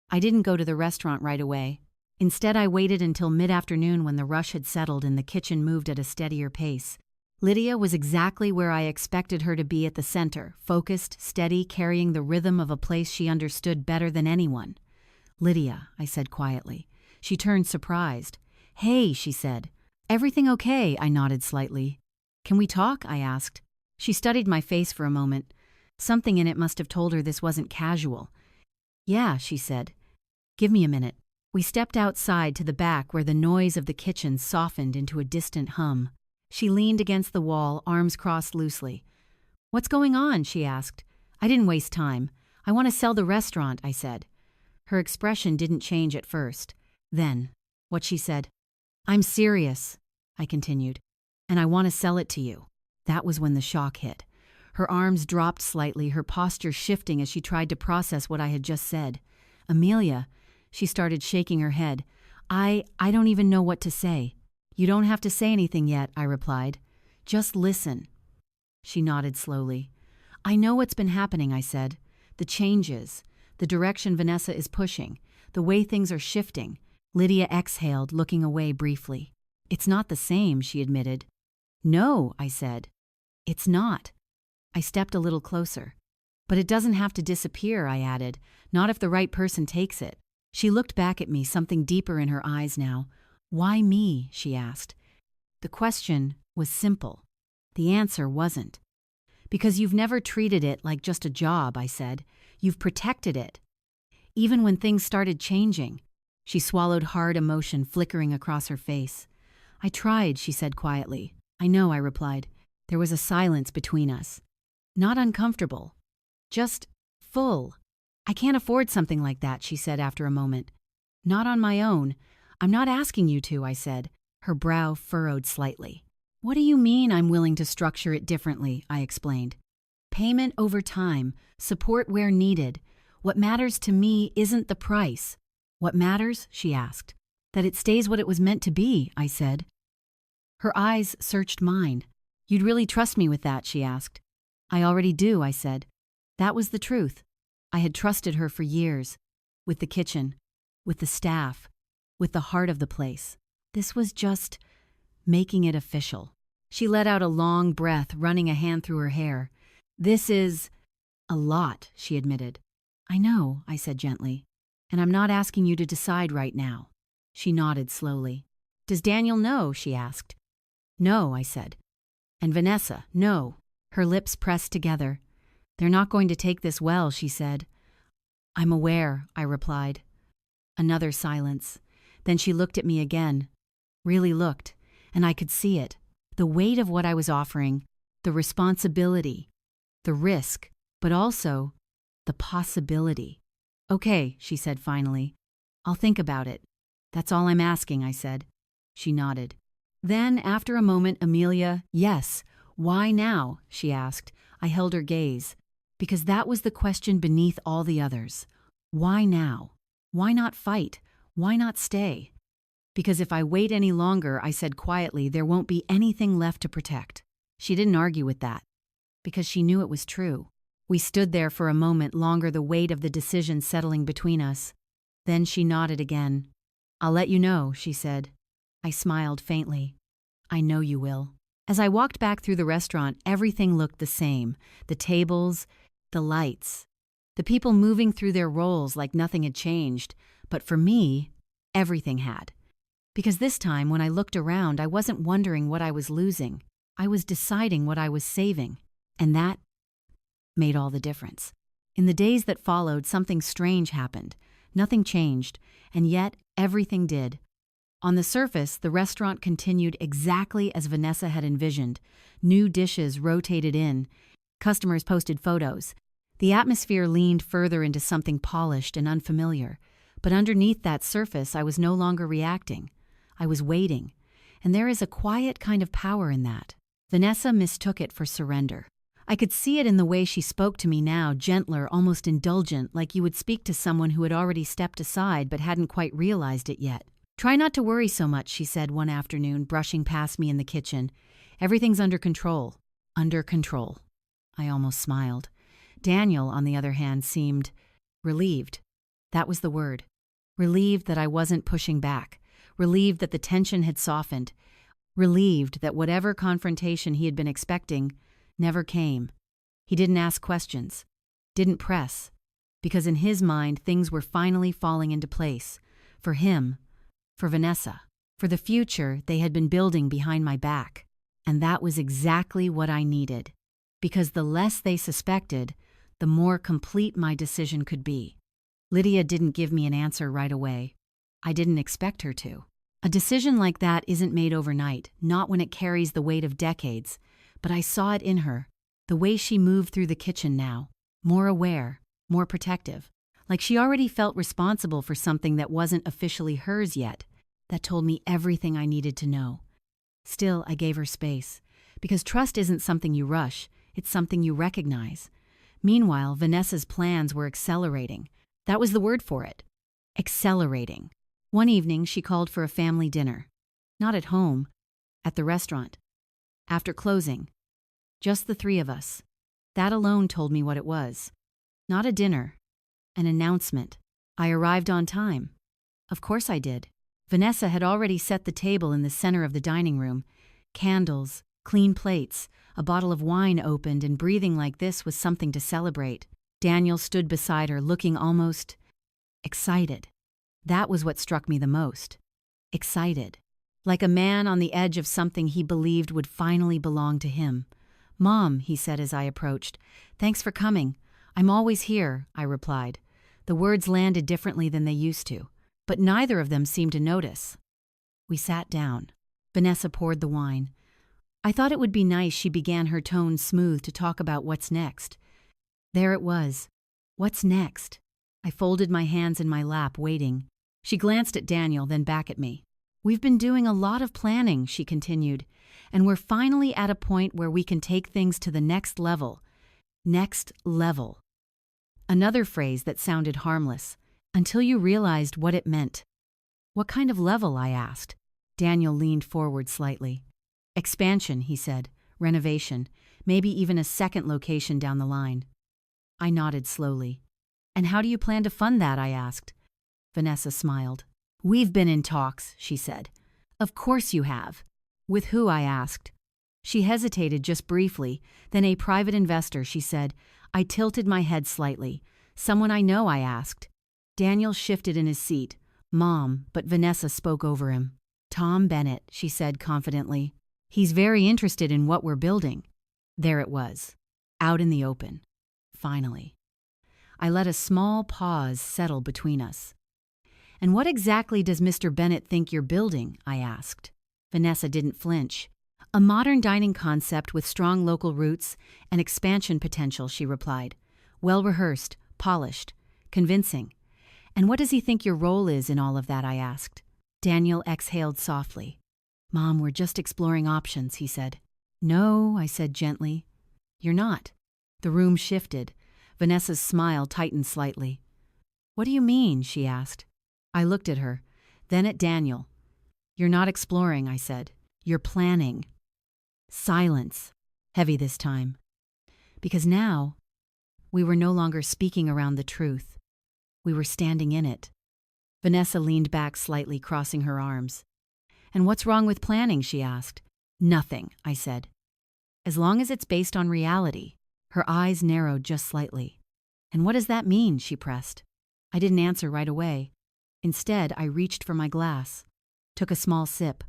I didn't go to the restaurant right away. Instead, I waited until mid-afternoon when the rush had settled and the kitchen moved at a steadier pace. Lydia was exactly where I expected her to be, at the center, focused, steady, carrying the rhythm of a place she understood better than anyone. "Lydia," I said quietly. She turned surprised. "Hey," she said. "Everything okay?" I nodded slightly. "Can we talk?" I asked. She studied my face for a moment. Something in it must have told her this wasn't casual. "Yeah," she said. "Give me a minute." We stepped outside to the back where the noise of the kitchen softened into a distant hum. She leaned against the wall, arms crossed loosely. "What's going on?" she asked. I didn't waste time. "I want to sell the restaurant," I said. Her expression didn't change at first. Then, what she said. "I'm serious," I continued, "and I want to sell it to you." That was when the shock hit. Her arms dropped slightly, her posture shifting as she tried to process what I had just said. "Amelia," she started, shaking her head. I don't even know what to say." "You don't have to say anything yet," I replied. "Just listen." She nodded slowly. "I know what's been happening," I said. "The changes, the direction Vanessa is pushing, the way things are shifting." Lydia exhaled, looking away briefly. "It's not the same," she admitted. No, I said. It's not. I stepped a little closer. But it doesn't have to disappear, I added, not if the right person takes it. She looked back at me, something deeper in her eyes now. Why me? She asked. The question was simple. The answer wasn't. Because you've never treated it like just a job, I said. You've protected it. Even when things started changing. She swallowed hard, emotion flickering across her face. I tried, she said quietly. I know, I replied. There was a silence between us. Not uncomfortable. Just full. I can't afford something like that, she said after a moment. Not on my own. I'm not asking you to, I said. Her brow furrowed slightly. What do you mean I'm willing to structure it differently? I explained. Payment over time, support where needed. What matters to me isn't the price. What matters? She asked. That it stays what it was meant to be, I said. Her eyes searched mine. You'd really trust me with that, she asked. I already do, I said. That was the truth. I had trusted her for years. With the kitchen, with the staff, with the heart of the place. This was just making it official. She let out a long breath, running a hand through her hair. This is a lot, she admitted. I know, I said gently. And I'm not asking you to decide right now. She nodded slowly. Does Daniel know? She asked. No, I said. And Vanessa, no. Her lips pressed together. They're not going to take this well, she said. I'm aware, I replied. Another silence. Then she looked at me again. Really looked, and I could see it. The weight of what I was offering, the responsibility, the risk, but also the possibility. Okay, she said finally. I'll think about it. That's all I'm asking, I said. She nodded. Then, after a moment, Amelia, yes, why now? She asked. I held her gaze. Because that was the question beneath all the others. Why now? Why not fight? Why not stay? Because if I wait any longer, I said quietly, there won't be anything left to protect. She didn't argue with that. Because she knew it was true. We stood there for a moment longer, the weight of the decision settling between us. Then she nodded again. I'll let you know, she said. I smiled faintly. I know you will. As I walked back through the restaurant, everything looked the same. The tables, the lights, the people moving through their roles like nothing had changed. But for me, everything had. Because this time, when I looked around, I wasn't wondering what I was losing. I was deciding what I was saving. And that made all the difference. In the days that followed, something strange happened. Nothing changed, and yet everything did. On the surface, the restaurant continued exactly as Vanessa had envisioned. New dishes rotated in. Customers posted photos. The atmosphere leaned further into something polished and unfamiliar. But underneath that surface, I was no longer reacting. I was waiting. And there is a quiet kind of power in that. Vanessa mistook it for surrender. I could see it in the way she spoke to me now, gentler, almost indulgent, like you would speak to someone who had already stepped aside but hadn't quite realized it yet. Try not to worry so much, she said one afternoon, brushing past me in the kitchen. Everything's under control. Under control. I almost smiled. Daniel, on the other hand, seemed relieved. That was the word. Relieved that I wasn't pushing back. Relieved that the tension had softened. Relieved that whatever confrontation he had been expecting never came. He didn't ask questions. Didn't press. Because in his mind, things were finally falling into place. For him. For Vanessa. For the future they had been building behind my back. And that was exactly what I needed. Because the less they suspected, the more complete my decision could be. Lydia didn't give me an answer right away. I didn't expect her to. A decision like that isn't made overnight, not when it carries the weight of decades. But I saw it in her, the way she moved through the kitchen now. More aware, more protective. Like she already felt responsible for something that wasn't officially hers yet. That told me everything I needed to know. Still, I gave her space. Because trust isn't something you rush, it's something you recognize. Meanwhile, Vanessa's plans were accelerating. That was the word for it. Accelerating. One evening, she called for a family dinner. Not at home, at the restaurant. After closing. Just the three of us. That alone told me what it was. Not a dinner. An announcement. I arrived on time. Of course I did. Vanessa had already set the table in the center of the dining room. Candles, Clean plates, a bottle of wine opened, and breathing like this was something to celebrate. Daniel stood beside her, looking almost excited. That was what struck me the most. Excited. Like a man on the edge of something he believed would finally belong to him. "Mom," he said as I approached, "thanks for coming. I'm always here," I replied. The words landed differently than they used to, but neither of them seemed to notice. We sat down. Vanessa poured the wine. I thought it would be nice she began her tone smooth to talk about what's next. There it was. What's next? I folded my hands in my lap, waiting. She glanced at Daniel, then back at me. "We've been doing a lot of planning," she continued, "and we're finally at a point where we can take things to the next level. Next level." Another phrase that sounded harmless, until you realized what it meant. "What kind of level?" I asked. Daniel leaned forward slightly. "Expansion," he said. "Renovation. Maybe even a second location down the line." I nodded slowly. "And how do you plan to fund that?" I asked. Vanessa smiled. "We've been in talks," she said. "Of course you have." "With who?" I asked. She hesitated just briefly, then "A private investor," she said. I tilted my head slightly. "Someone I know?" I asked. Daniel shifted in his seat. "Mom," but Vanessa spoke over him. "Tom Bennett," she said confidently. "He's very interested in what we're building." There it was, out in the open. Finally. I let a small pause settle between us. "And what exactly does Mr. Bennett think you're building?" I asked. Vanessa didn't flinch. "A modern dining concept with strong local roots and expansion potential," she replied. "Well-rehearsed, polished, convincing." "And what does he think your role is in all of that?" I asked. Daniel exhaled softly. "Mom, we're just exploring options," he said. "No," I said gently. "You're not." The room shifted. Vanessa's smile tightened slightly. "What do you mean?" she asked. I looked at her, then at Daniel. "You're not exploring," I said. "You're planning." Silence, heavy this time. Because now, we were no longer speaking around the truth. We were standing in it. Vanessa leaned back slightly, crossing her arms. "And what's wrong with planning?" she asked. "Nothing," I said. "As long as it's based on reality." Her eyes narrowed just slightly. "And what does that mean?" she pressed. I didn't answer right away. Instead, I reached for my glass, took a small sip,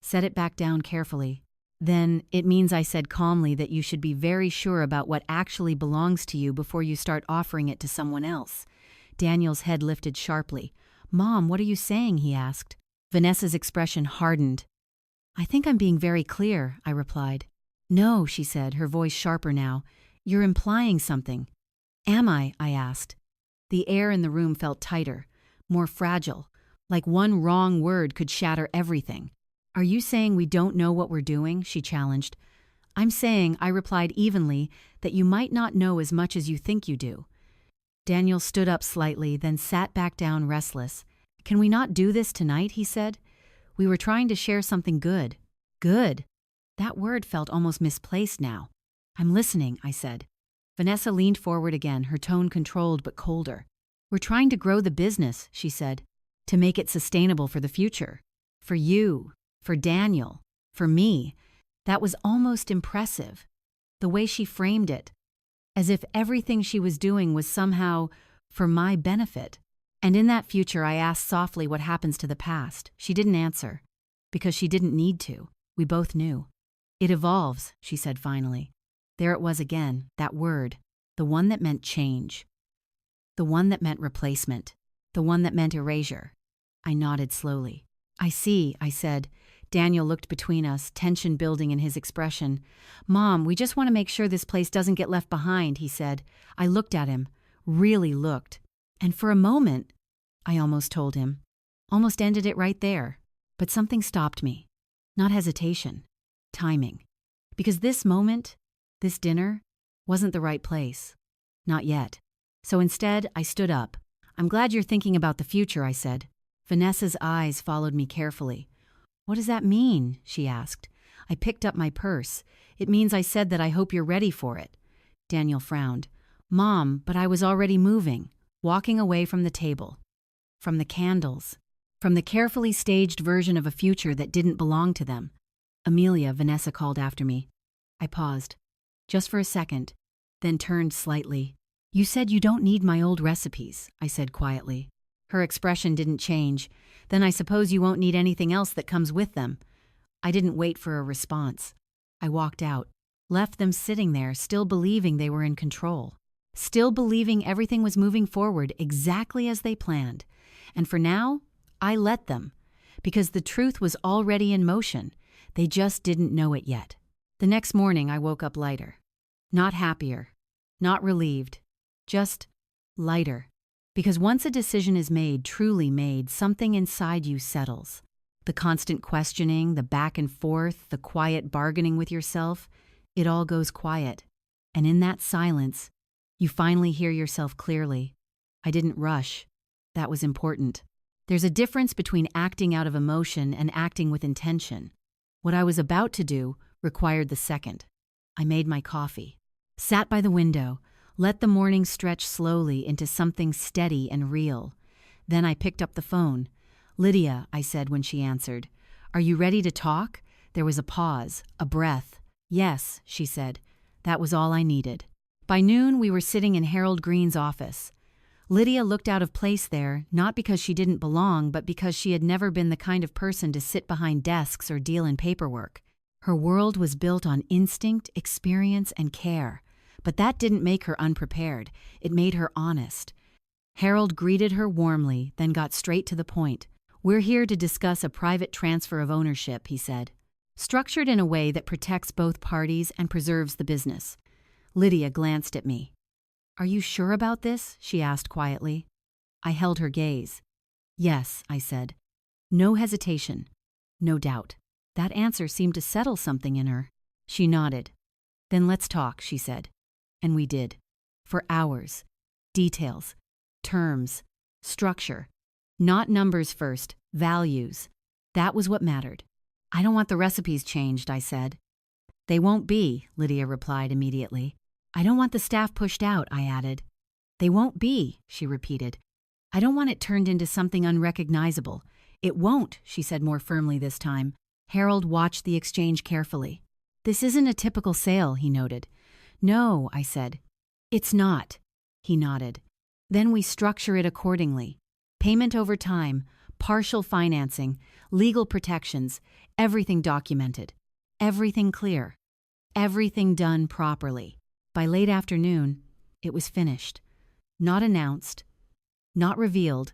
set it back down carefully. "Then it means," I said calmly, "that you should be very sure about what actually belongs to you before you start offering it to someone else." Daniel's head lifted sharply. "Mom, what are you saying?" he asked. Vanessa's expression hardened. "I think I'm being very clear," I replied. "No," she said, her voice sharper now. "You're implying something." "Am I?" I asked. The air in the room felt tighter, more fragile, like one wrong word could shatter everything. "Are you saying we don't know what we're doing?" she challenged. "I'm saying," I replied evenly, "that you might not know as much as you think you do." Daniel stood up slightly, then sat back down restless. "Can we not do this tonight?" he said. "We were trying to share something good." Good? That word felt almost misplaced now. "I'm listening," I said. Vanessa leaned forward again, her tone controlled but colder. "We're trying to grow the business," she said, "to make it sustainable for the future. For you, for Daniel, for me." That was almost impressive. The way she framed it, as if everything she was doing was somehow for my benefit. And in that future, I asked softly what happens to the past. She didn't answer, because she didn't need to. We both knew. "It evolves," she said finally. There it was again, that word, the one that meant change. The one that meant replacement. The one that meant erasure. I nodded slowly. "I see," I said. Daniel looked between us, tension building in his expression. "Mom, we just want to make sure this place doesn't get left behind," he said. I looked at him, really looked. "And for a moment," I almost told him, almost ended it right there. But something stopped me. Not hesitation. Timing. Because this moment, this dinner, wasn't the right place. Not yet. So instead, I stood up. "I'm glad you're thinking about the future," I said. Vanessa's eyes followed me carefully. "What does that mean?" she asked. I picked up my purse. "It means I said that I hope you're ready for it." Daniel frowned. "Mom, but I was already moving, walking away from the table, from the candles, from the carefully staged version of a future that didn't belong to them." Amelia, Vanessa called after me. I paused, just for a second, then turned slightly. You said you don't need my old recipes, I said quietly. Her expression didn't change. Then I suppose you won't need anything else that comes with them. I didn't wait for a response. I walked out, left them sitting there, still believing they were in control, still believing everything was moving forward exactly as they planned. And for now, I let them, because the truth was already in motion. They just didn't know it yet. The next morning, I woke up lighter. Not happier, not relieved, just lighter. Because once a decision is made, truly made, something inside you settles. The constant questioning, the back and forth, the quiet bargaining with yourself, it all goes quiet. And in that silence, you finally hear yourself clearly. I didn't rush. That was important. There's a difference between acting out of emotion and acting with intention. What I was about to do required the second. I made my coffee, sat by the window, let the morning stretch slowly into something steady and real. Then I picked up the phone. Lydia, I said when she answered. Are you ready to talk? There was a pause, a breath. Yes, she said. That was all I needed. By noon, we were sitting in Harold Green's office. Lydia looked out of place there, not because she didn't belong, but because she had never been the kind of person to sit behind desks or deal in paperwork. Her world was built on instinct, experience, and care. But that didn't make her unprepared. It made her honest. Harold greeted her warmly, then got straight to the point. We're here to discuss a private transfer of ownership, he said, structured in a way that protects both parties and preserves the business. Lydia glanced at me. Are you sure about this? She asked quietly. I held her gaze. Yes, I said. No hesitation. No doubt. That answer seemed to settle something in her. She nodded. Then let's talk, she said. And we did. For hours. Details. Terms. Structure. Not numbers first. Values. That was what mattered. I don't want the recipes changed, I said. They won't be, Lydia replied immediately. I don't want the staff pushed out, I added. They won't be, she repeated. I don't want it turned into something unrecognizable. It won't, she said more firmly this time. Harold watched the exchange carefully. This isn't a typical sale, he noted. No, I said. It's not, he nodded. Then we structure it accordingly. Payment over time, partial financing, legal protections, everything documented, everything clear, everything done properly. By late afternoon, it was finished. Not announced, not revealed,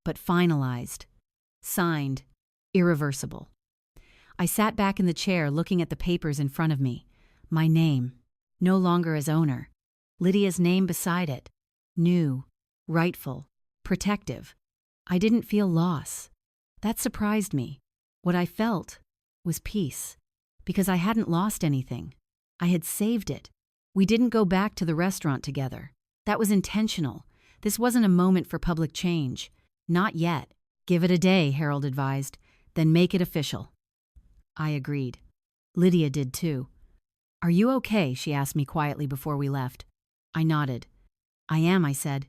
but finalized, signed, irreversible. I sat back in the chair looking at the papers in front of me. My name, no longer as owner. Lydia's name beside it. New, rightful, protective. I didn't feel loss. That surprised me. What I felt was peace, because I hadn't lost anything. I had saved it. We didn't go back to the restaurant together. That was intentional. This wasn't a moment for public change. Not yet. Give it a day, Harold advised. Then make it official. I agreed. Lydia did too. Are you okay? She asked me quietly before we left. I nodded. I am, I said.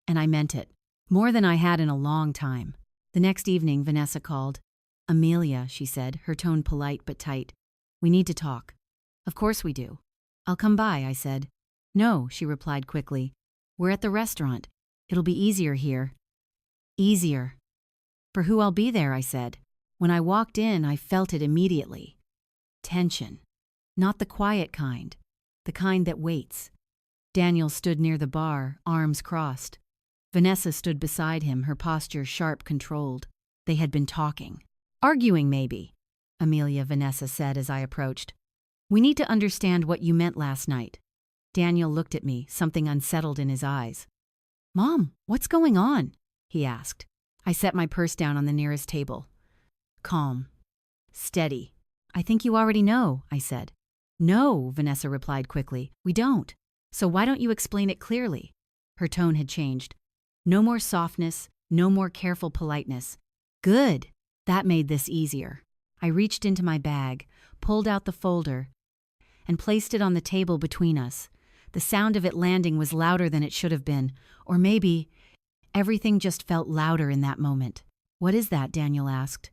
And I meant it. More than I had in a long time. The next evening, Vanessa called. Amelia, she said, her tone polite but tight. We need to talk. Of course we do. I'll come by, I said. No, she replied quickly. We're at the restaurant. It'll be easier here. Easier. For who I'll be there, I said. When I walked in, I felt it immediately. Tension. Not the quiet kind. The kind that waits. Daniel stood near the bar, arms crossed. Vanessa stood beside him, her posture sharp, controlled. They had been talking. Arguing, maybe, Amelia, Vanessa said as I approached. We need to understand what you meant last night. Daniel looked at me, something unsettled in his eyes. Mom, what's going on? He asked. I set my purse down on the nearest table. Calm. Steady. I think you already know, I said. No, Vanessa replied quickly. We don't. So why don't you explain it clearly? Her tone had changed. No more softness, no more careful politeness. Good. That made this easier. I reached into my bag, pulled out the folder, and placed it on the table between us. The sound of it landing was louder than it should have been, or maybe everything just felt louder in that moment. What is that? Daniel asked.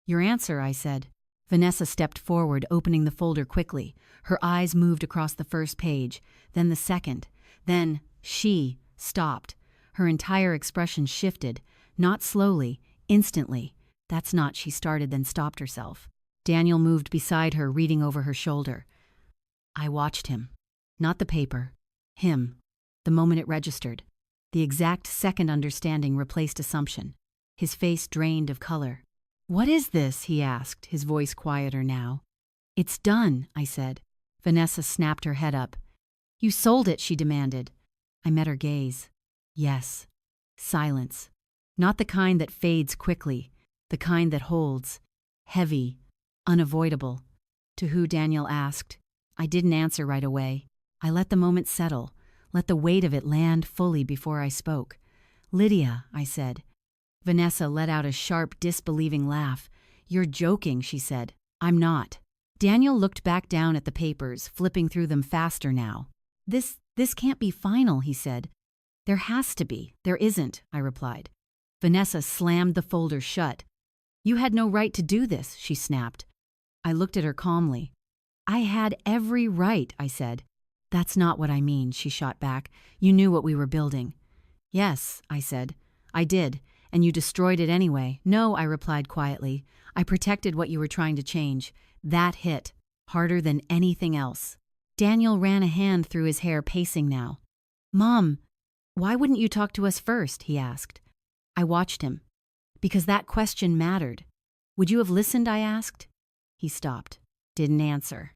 Your answer, I said. Vanessa stepped forward, opening the folder quickly. Her eyes moved across the first page, then the second. Then she stopped. Her entire expression shifted, not slowly, instantly. That's not, she started, then stopped herself. Daniel moved beside her, reading over her shoulder. I watched him. Not the paper. Him. The moment it registered. The exact second understanding replaced assumption. His face drained of color. What is this? He asked, his voice quieter now. It's done, I said. Vanessa snapped her head up. You sold it, she demanded. I met her gaze. Yes. Silence. Not the kind that fades quickly, the kind that holds. Heavy. Unavoidable. To who, Daniel asked. I didn't answer right away. I let the moment settle, let the weight of it land fully before I spoke. Lydia, I said. Vanessa let out a sharp, disbelieving laugh. You're joking, she said. I'm not. Daniel looked back down at the papers, flipping through them faster now. This can't be final, he said. There has to be. There isn't, I replied. Vanessa slammed the folder shut. You had no right to do this, she snapped. I looked at her calmly. I had every right, I said. That's not what I mean, she shot back. You knew what we were building. Yes, I said. I did, and you destroyed it anyway. No, I replied quietly. I protected what you were trying to change. That hit. Harder than anything else. Daniel ran a hand through his hair, pacing now. Mom, why wouldn't you talk to us first? He asked. I watched him. Because that question mattered. Would you have listened? I asked. He stopped. Didn't answer.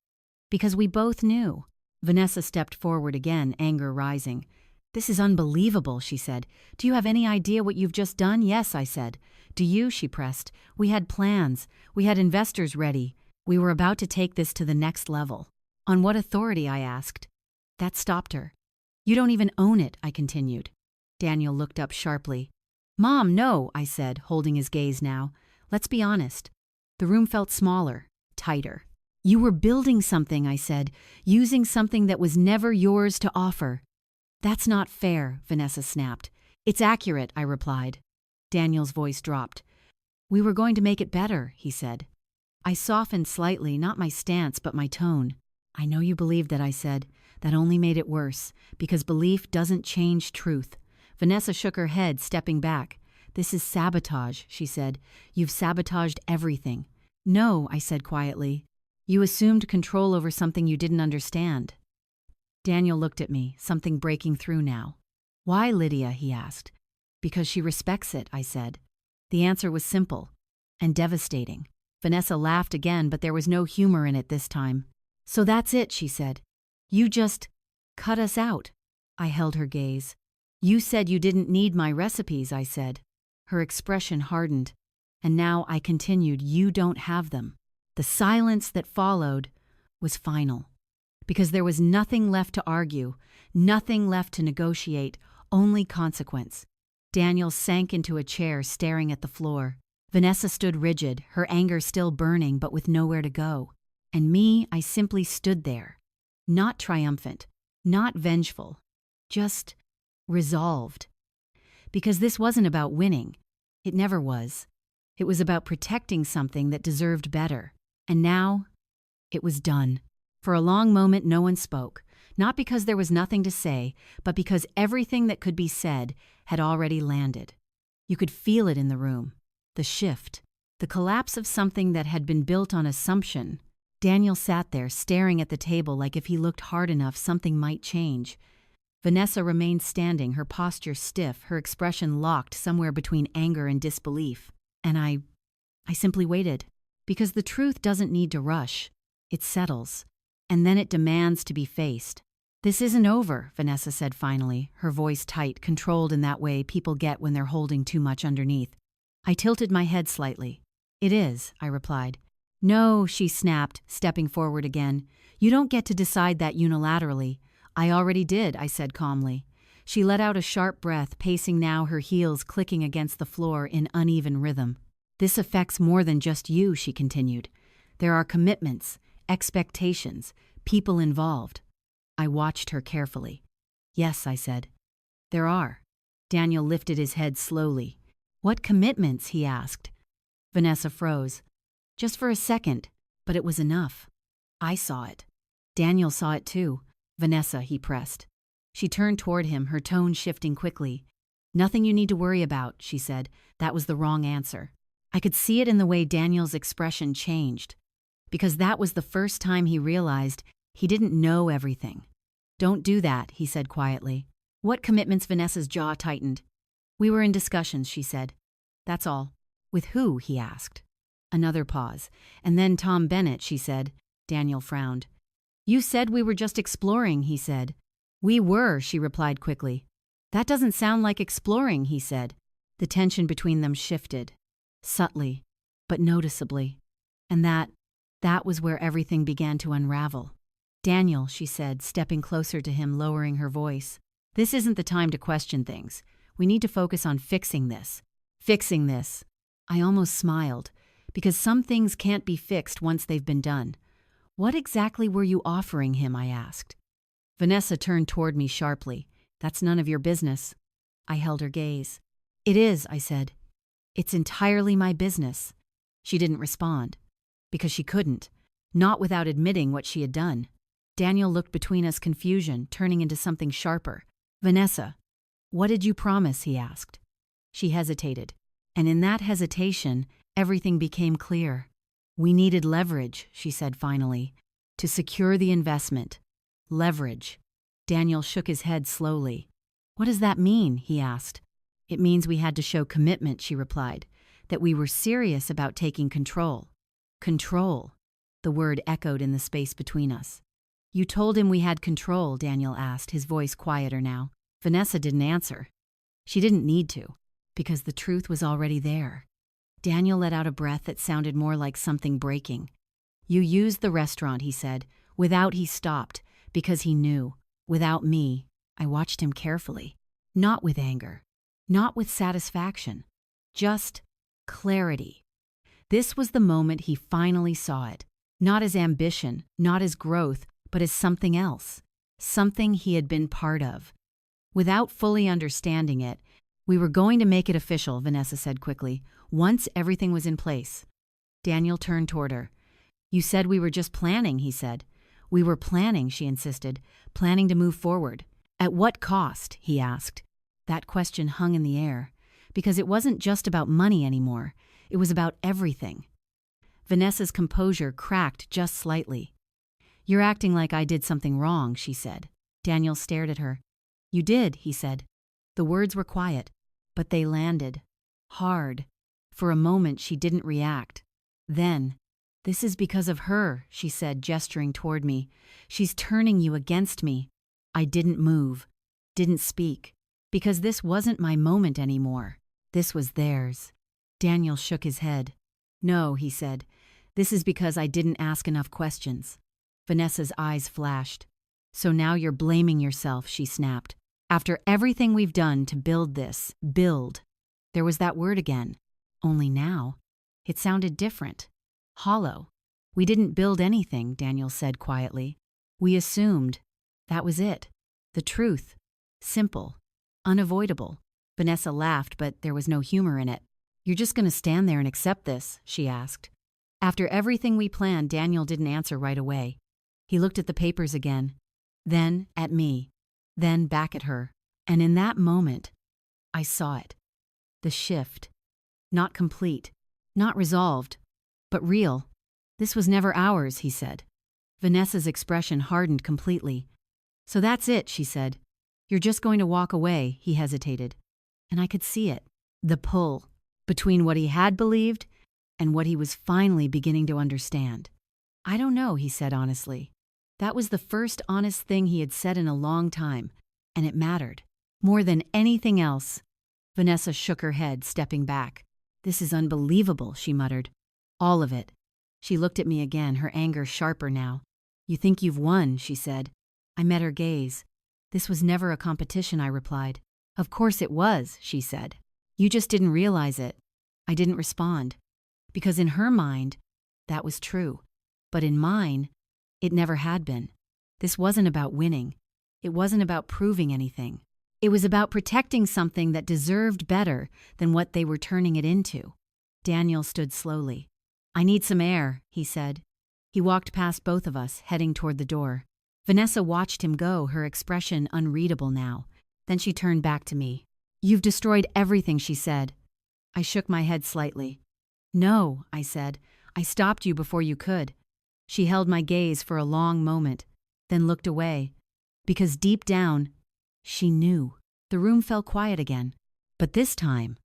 Because we both knew. Vanessa stepped forward again, anger rising. This is unbelievable, she said. Do you have any idea what you've just done? Yes, I said. Do you? She pressed. We had plans. We had investors ready. We were about to take this to the next level. On what authority? I asked. That stopped her. You don't even own it, I continued. Daniel looked up sharply. Mom, no, I said, holding his gaze now. Let's be honest. The room felt smaller, tighter. You were building something, I said, using something that was never yours to offer. That's not fair, Vanessa snapped. It's accurate, I replied. Daniel's voice dropped. We were going to make it better, he said. I softened slightly, not my stance, but my tone. I know you believed that, I said. That only made it worse, because belief doesn't change truth. Vanessa shook her head, stepping back. This is sabotage, she said. You've sabotaged everything. No, I said quietly. You assumed control over something you didn't understand. Daniel looked at me, something breaking through now. Why, Lydia? He asked. Because she respects it, I said. The answer was simple and devastating. Vanessa laughed again, but there was no humor in it this time. So that's it, she said. You just cut us out. I held her gaze. You said you didn't need my recipes, I said. Her expression hardened. And now I continued, you don't have them. The silence that followed was final. Because there was nothing left to argue, nothing left to negotiate, only consequence. Daniel sank into a chair, staring at the floor. Vanessa stood rigid, her anger still burning but with nowhere to go. And me, I simply stood there. Not triumphant, not vengeful, just resolved. Because this wasn't about winning. It never was. It was about protecting something that deserved better. And now, it was done. For a long moment, no one spoke. Not because there was nothing to say, but because everything that could be said had already landed. You could feel it in the room. The shift. The collapse of something that had been built on assumption. Daniel sat there, staring at the table like if he looked hard enough, something might change. Vanessa remained standing, her posture stiff, her expression locked somewhere between anger and disbelief. And I simply waited. Because the truth doesn't need to rush. It settles. And then it demands to be faced. This isn't over, Vanessa said finally, her voice tight, controlled in that way people get when they're holding too much underneath. I tilted my head slightly. It is, I replied. No, she snapped, stepping forward again. You don't get to decide that unilaterally. I already did, I said calmly. She let out a sharp breath, pacing now, her heels clicking against the floor in uneven rhythm. This affects more than just you, she continued. There are commitments, expectations, people involved. I watched her carefully. Yes, I said. There are. Daniel lifted his head slowly. What commitments? He asked. Vanessa froze. Just for a second. But it was enough. I saw it. Daniel saw it too. Vanessa, he pressed. She turned toward him, her tone shifting quickly. Nothing you need to worry about, she said. That was the wrong answer. I could see it in the way Daniel's expression changed. Because that was the first time he realized he didn't know everything. Don't do that, he said quietly. What commitments? Vanessa's jaw tightened. We were in discussions, she said. That's all. With who? He asked. Another pause. And then Tom Bennett, she said. Daniel frowned. You said we were just exploring, he said. We were, she replied quickly. That doesn't sound like exploring, he said. The tension between them shifted. Subtly, but noticeably. And that was where everything began to unravel. Daniel, she said, stepping closer to him, lowering her voice. This isn't the time to question things. We need to focus on fixing this. Fixing this. I almost smiled, because some things can't be fixed once they've been done. What exactly were you offering him? I asked. Vanessa turned toward me sharply. That's none of your business. I held her gaze. It is, I said. It's entirely my business. She didn't respond. Because she couldn't. Not without admitting what she had done. Daniel looked between us, confusion turning into something sharper. Vanessa, what did you promise? He asked. She hesitated. And in that hesitation, everything became clear. We needed leverage, she said finally, to secure the investment. Leverage. Daniel shook his head slowly. What does that mean? He asked. It means we had to show commitment, she replied, that we were serious about taking control. Control. The word echoed in the space between us. You told him we had control, Daniel asked, his voice quieter now. Vanessa didn't answer. She didn't need to, because the truth was already there. Daniel let out a breath that sounded more like something breaking. You used the restaurant, he said. Without he stopped, because he knew. Without me. I watched him carefully. Not with anger. Not with satisfaction. Just clarity. This was the moment he finally saw it. Not as ambition, not as growth, but as something else. Something he had been part of. Without fully understanding it, we were going to make it official, Vanessa said quickly, once everything was in place. Daniel turned toward her. You said we were just planning, he said. We were planning, she insisted, planning to move forward. At what cost? He asked. That question hung in the air, because it wasn't just about money anymore. It was about everything. Vanessa's composure cracked just slightly. You're acting like I did something wrong, she said. Daniel stared at her. You did, he said. The words were quiet, but they landed. Hard. For a moment she didn't react. Then, this is because of her, she said, gesturing toward me. She's turning you against me. I didn't move, didn't speak, because this wasn't my moment anymore. This was theirs. Daniel shook his head. No, he said. This is because I didn't ask enough questions. Vanessa's eyes flashed. So now you're blaming yourself, she snapped. After everything we've done to build this, build. There was that word again. Only now, it sounded different. Hollow. We didn't build anything, Daniel said quietly. We assumed. That was it. The truth. Simple. Unavoidable. Vanessa laughed, but there was no humor in it. You're just going to stand there and accept this, she asked. After everything we planned, Daniel didn't answer right away. He looked at the papers again, then at me, then back at her. And in that moment, I saw it. The shift. Not complete, not resolved, but real. This was never ours, he said. Vanessa's expression hardened completely. So that's it, she said. You're just going to walk away, he hesitated. And I could see it. The pull between what he had believed and what he was finally beginning to understand. I don't know, he said honestly. That was the first honest thing he had said in a long time, and it mattered. More than anything else. Vanessa shook her head, stepping back. This is unbelievable, she muttered. All of it. She looked at me again, her anger sharper now. You think you've won, she said. I met her gaze. This was never a competition, I replied. Of course it was, she said. You just didn't realize it. I didn't respond. Because in her mind, that was true. But in mine, it never had been. This wasn't about winning. It wasn't about proving anything. It was about protecting something that deserved better than what they were turning it into. Daniel stood slowly. I need some air, he said. He walked past both of us, heading toward the door. Vanessa watched him go, her expression unreadable now. Then she turned back to me. "You've destroyed everything," she said. I shook my head slightly. "No," I said. "I stopped you before you could." She held my gaze for a long moment, then looked away. Because deep down, she knew. The room fell quiet again. But this time,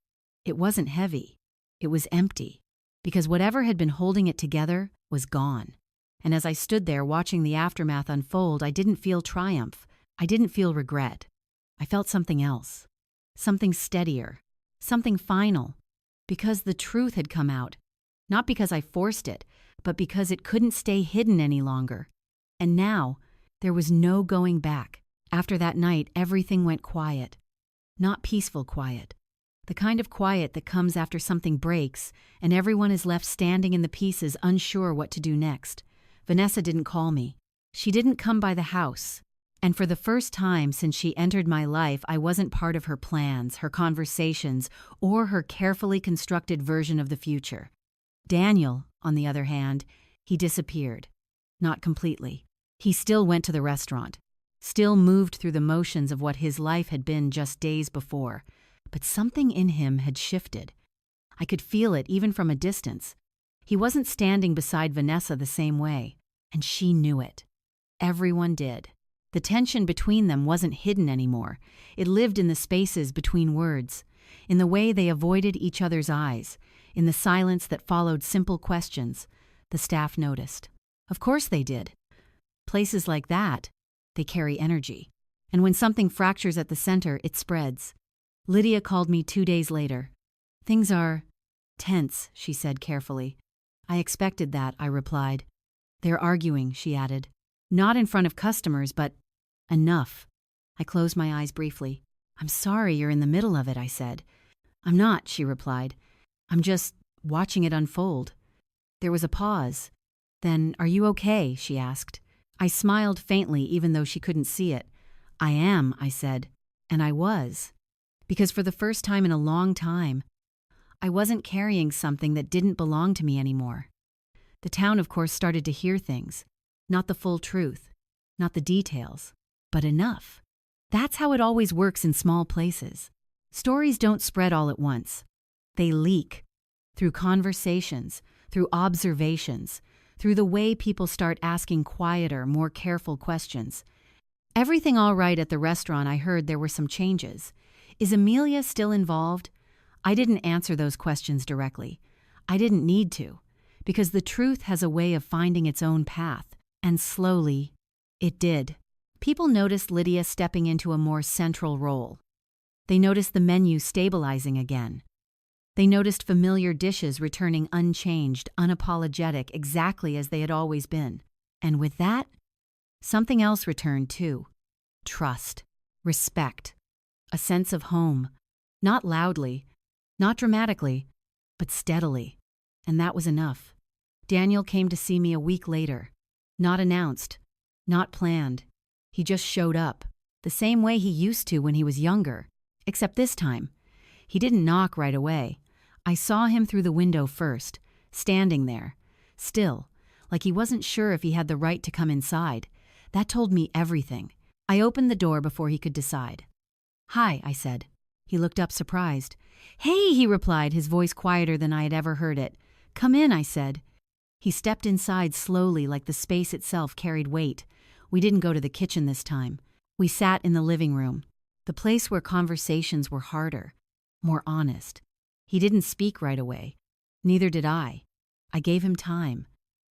it wasn't heavy. It was empty. Because whatever had been holding it together was gone. And as I stood there watching the aftermath unfold, I didn't feel triumph. I didn't feel regret. I felt something else. Something steadier. Something final. Because the truth had come out. Not because I forced it, but because it couldn't stay hidden any longer. And now, there was no going back. After that night, everything went quiet. Not peaceful quiet. The kind of quiet that comes after something breaks and everyone is left standing in the pieces, unsure what to do next. Vanessa didn't call me. She didn't come by the house. And for the first time since she entered my life, I wasn't part of her plans, her conversations, or her carefully constructed version of the future. Daniel, on the other hand, he disappeared. Not completely. He still went to the restaurant. Still moved through the motions of what his life had been just days before. But something in him had shifted. I could feel it even from a distance. He wasn't standing beside Vanessa the same way. And she knew it. Everyone did. The tension between them wasn't hidden anymore. It lived in the spaces between words, in the way they avoided each other's eyes, in the silence that followed simple questions. The staff noticed. Of course they did. Places like that, they carry energy. And when something fractures at the center, it spreads. Lydia called me 2 days later. "Things are tense," she said carefully. "I expected that," I replied. "They're arguing," she added. "Not in front of customers, but enough." I closed my eyes briefly. "I'm sorry you're in the middle of it," I said. "I'm not," she replied. "I'm just watching it unfold." There was a pause. Then, "Are you okay?" she asked. I smiled faintly, even though she couldn't see it. "I am," I said. And I was. Because for the first time in a long time, I wasn't carrying something that didn't belong to me anymore. The town, of course, started to hear things. Not the full truth, not the details, but enough. That's how it always works in small places. Stories don't spread all at once. They leak. Through conversations, through observations, through the way people start asking quieter, more careful questions. "Everything all right at the restaurant?" I heard there were some changes. "Is Amelia still involved?" I didn't answer those questions directly. I didn't need to, because the truth has a way of finding its own path, and slowly, it did. People noticed Lydia stepping into a more central role. They noticed the menu stabilizing again. They noticed familiar dishes returning unchanged, unapologetic, exactly as they had always been. And with that, something else returned too. Trust, respect, a sense of home. Not loudly, not dramatically, but steadily. And that was enough. Daniel came to see me a week later. Not announced, not planned. He just showed up, the same way he used to when he was younger. Except this time, he didn't knock right away. I saw him through the window first, standing there, still, like he wasn't sure if he had the right to come inside. That told me everything. I opened the door before he could decide. "Hi," I said. He looked up surprised. "Hey," he replied, his voice quieter than I had ever heard it. "Come in," I said. He stepped inside slowly, like the space itself carried weight. We didn't go to the kitchen this time. We sat in the living room, the place where conversations were harder, more honest. He didn't speak right away. Neither did I. I gave him time,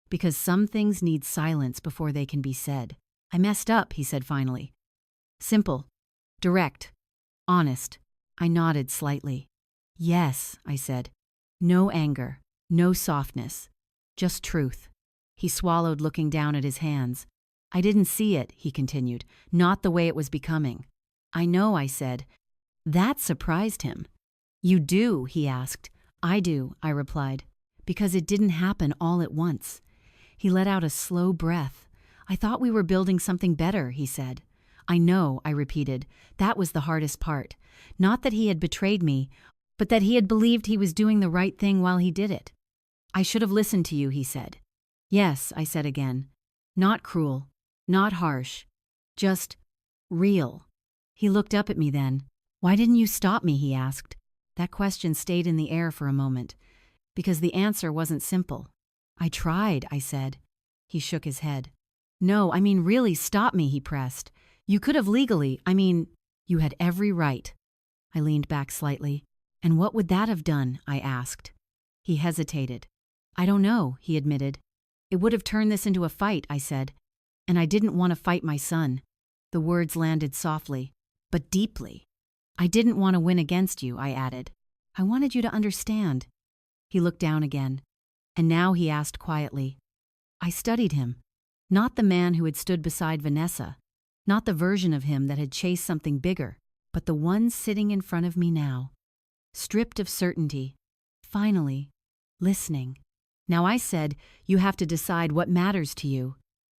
because some things need silence before they can be said. "I messed up," he said finally. "Simple, direct, honest." I nodded slightly. "Yes," I said. "No anger, no softness, just truth." He swallowed, looking down at his hands. "I didn't see it," he continued, "not the way it was becoming." "I know," I said. That surprised him. "You do?" he asked. "I do," I replied, "because it didn't happen all at once." He let out a slow breath. "I thought we were building something better," he said. "I know," I repeated. That was the hardest part. Not that he had betrayed me, but that he had believed he was doing the right thing while he did it. "I should have listened to you," he said. Yes, I said again. Not cruel, not harsh, just real. He looked up at me then. Why didn't you stop me, he asked. That question stayed in the air for a moment, because the answer wasn't simple. I tried, I said. He shook his head. No, I mean really stop me, he pressed. You could have legally, you had every right. I leaned back slightly. And what would that have done, I asked. He hesitated. I don't know, he admitted. It would have turned this into a fight, I said. And I didn't want to fight my son. The words landed softly, but deeply. I didn't want to win against you, I added. I wanted you to understand. He looked down again. And now he asked quietly. I studied him. Not the man who had stood beside Vanessa. Not the version of him that had chased something bigger, but the one sitting in front of me now. Stripped of certainty. Finally. Listening. Now I said, you have to decide what matters to you.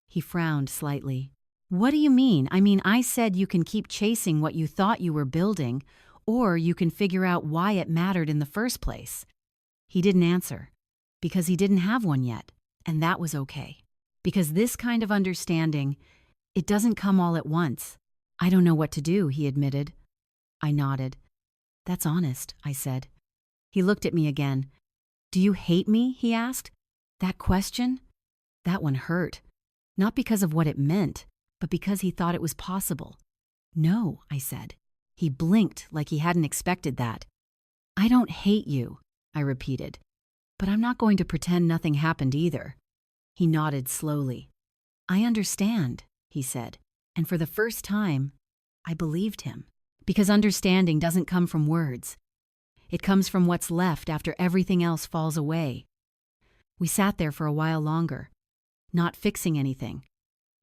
He frowned slightly. What do you mean? I said you can keep chasing what you thought you were building, or you can figure out why it mattered in the first place. He didn't answer, because he didn't have one yet, and that was okay. Because this kind of understanding, it doesn't come all at once. I don't know what to do, he admitted. I nodded. That's honest, I said. He looked at me again. Do you hate me? He asked. That question? That one hurt. Not because of what it meant, but because he thought it was possible. No, I said. He blinked like he hadn't expected that. I don't hate you, I repeated. But I'm not going to pretend nothing happened either. He nodded slowly. I understand, he said. And for the first time, I believed him. Because understanding doesn't come from words. It comes from what's left after everything else falls away. We sat there for a while longer, not fixing anything,